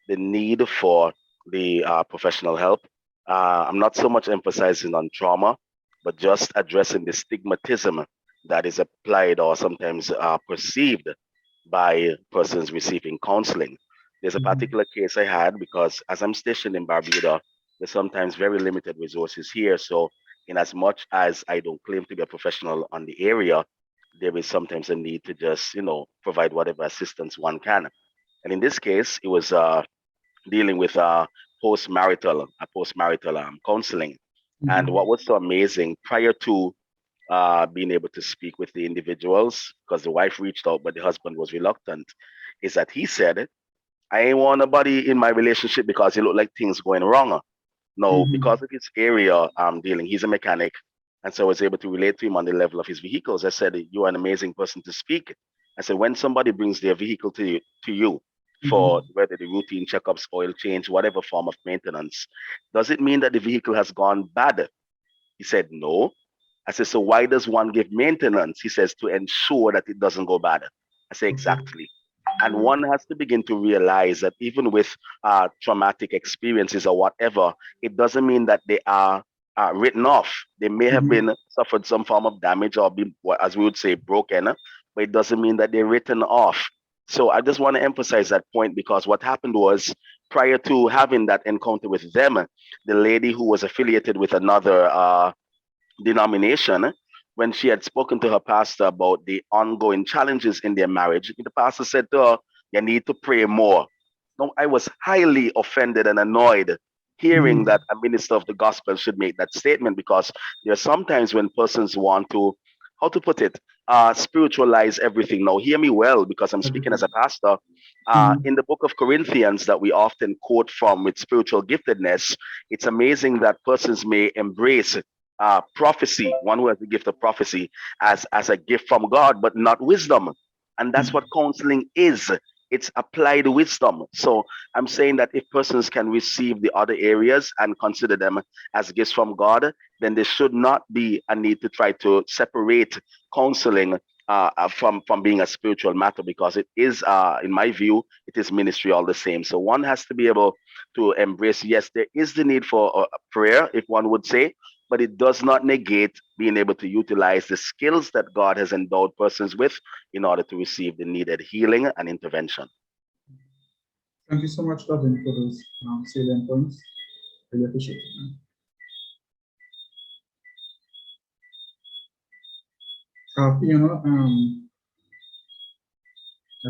the need for the professional help. I'm not so much emphasizing on trauma, but just addressing the stigmatism that is applied or sometimes perceived by persons receiving counseling. There's a particular case I had because as I'm stationed in Barbuda, there's sometimes very limited resources here. So, in as much as I don't claim to be a professional on the area, there is sometimes a need to just, provide whatever assistance one can. And in this case, it was dealing with post-marital counseling. And what was so amazing, prior to being able to speak with the individuals, because the wife reached out, but the husband was reluctant, is that he said, I ain't want nobody in my relationship because it looked like things going wrong. No, because of his area I'm dealing, he's a mechanic. And so I was able to relate to him on the level of his vehicles. I said, you're an amazing person to speak. I said, when somebody brings their vehicle to you for whether the routine checkups, oil change, whatever form of maintenance, does it mean that the vehicle has gone bad? He said, no. I said, so why does one give maintenance? He says, to ensure that it doesn't go bad. I say, exactly. And one has to begin to realize that even with traumatic experiences or whatever, it doesn't mean that they are written off. They may have been suffered some form of damage or been, as we would say, broken, but it doesn't mean that they're written off. So I just want to emphasize that point because what happened was prior to having that encounter with them, the lady who was affiliated with another denomination, when she had spoken to her pastor about the ongoing challenges in their marriage, the pastor said to her, you need to pray more. Now, I was highly offended and annoyed hearing that a minister of the gospel should make that statement because there are sometimes when persons want to, how to put it, spiritualize everything. Now, hear me well because I'm speaking as a pastor. In the book of Corinthians that we often quote from with spiritual giftedness, it's amazing that persons may embrace prophecy, one who has the gift of prophecy, as a gift from God, but not wisdom. And that's what counseling is. It's applied wisdom. So I'm saying that if persons can receive the other areas and consider them as gifts from God, then there should not be a need to try to separate counseling from being a spiritual matter, because it is, in my view, it is ministry all the same. So one has to be able to embrace, yes, there is the need for prayer, if one would say, but it does not negate being able to utilize the skills that God has endowed persons with in order to receive the needed healing and intervention.
Thank you so much, Robin, for those salient points. Really appreciate it. Fiona, I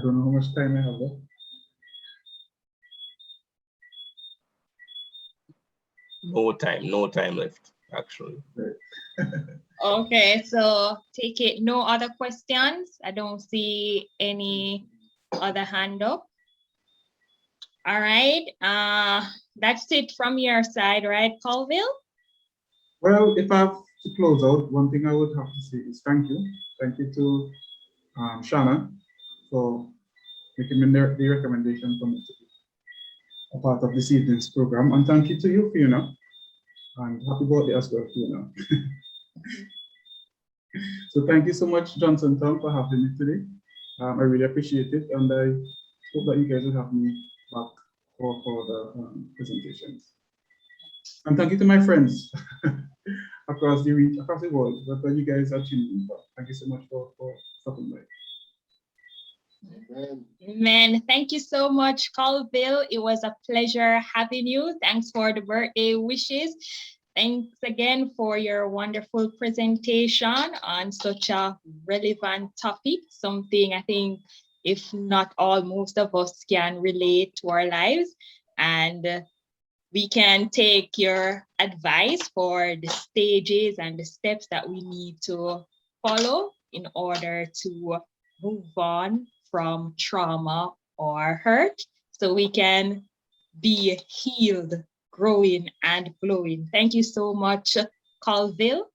don't know how much time I have left.
No time left, actually.
Okay, so take it. No other questions? I don't see any other hand up. All right, that's it from your side, right, Colville?
Well, if I have to close out, one thing I would have to say is thank you. Thank you to Shanna for making the recommendation for me to be a part of this evening's program. And thank you to you, Fiona. And happy birthday as well, Fiona. So thank you so much, Johnson Tom, for having me today. I really appreciate it. And I hope that you guys will have me back for the presentations. And thank you to my friends across the world that you guys are tuning in for. Thank you so much for stopping by.
Amen. Thank you so much, Colville. It was a pleasure having you. Thanks for the birthday wishes. Thanks again for your wonderful presentation on such a relevant topic, something I think, if not all, most of us can relate to our lives. And we can take your advice for the stages and the steps that we need to follow in order to move on from trauma or hurt, so we can be healed, growing, and glowing. Thank you so much, Colville.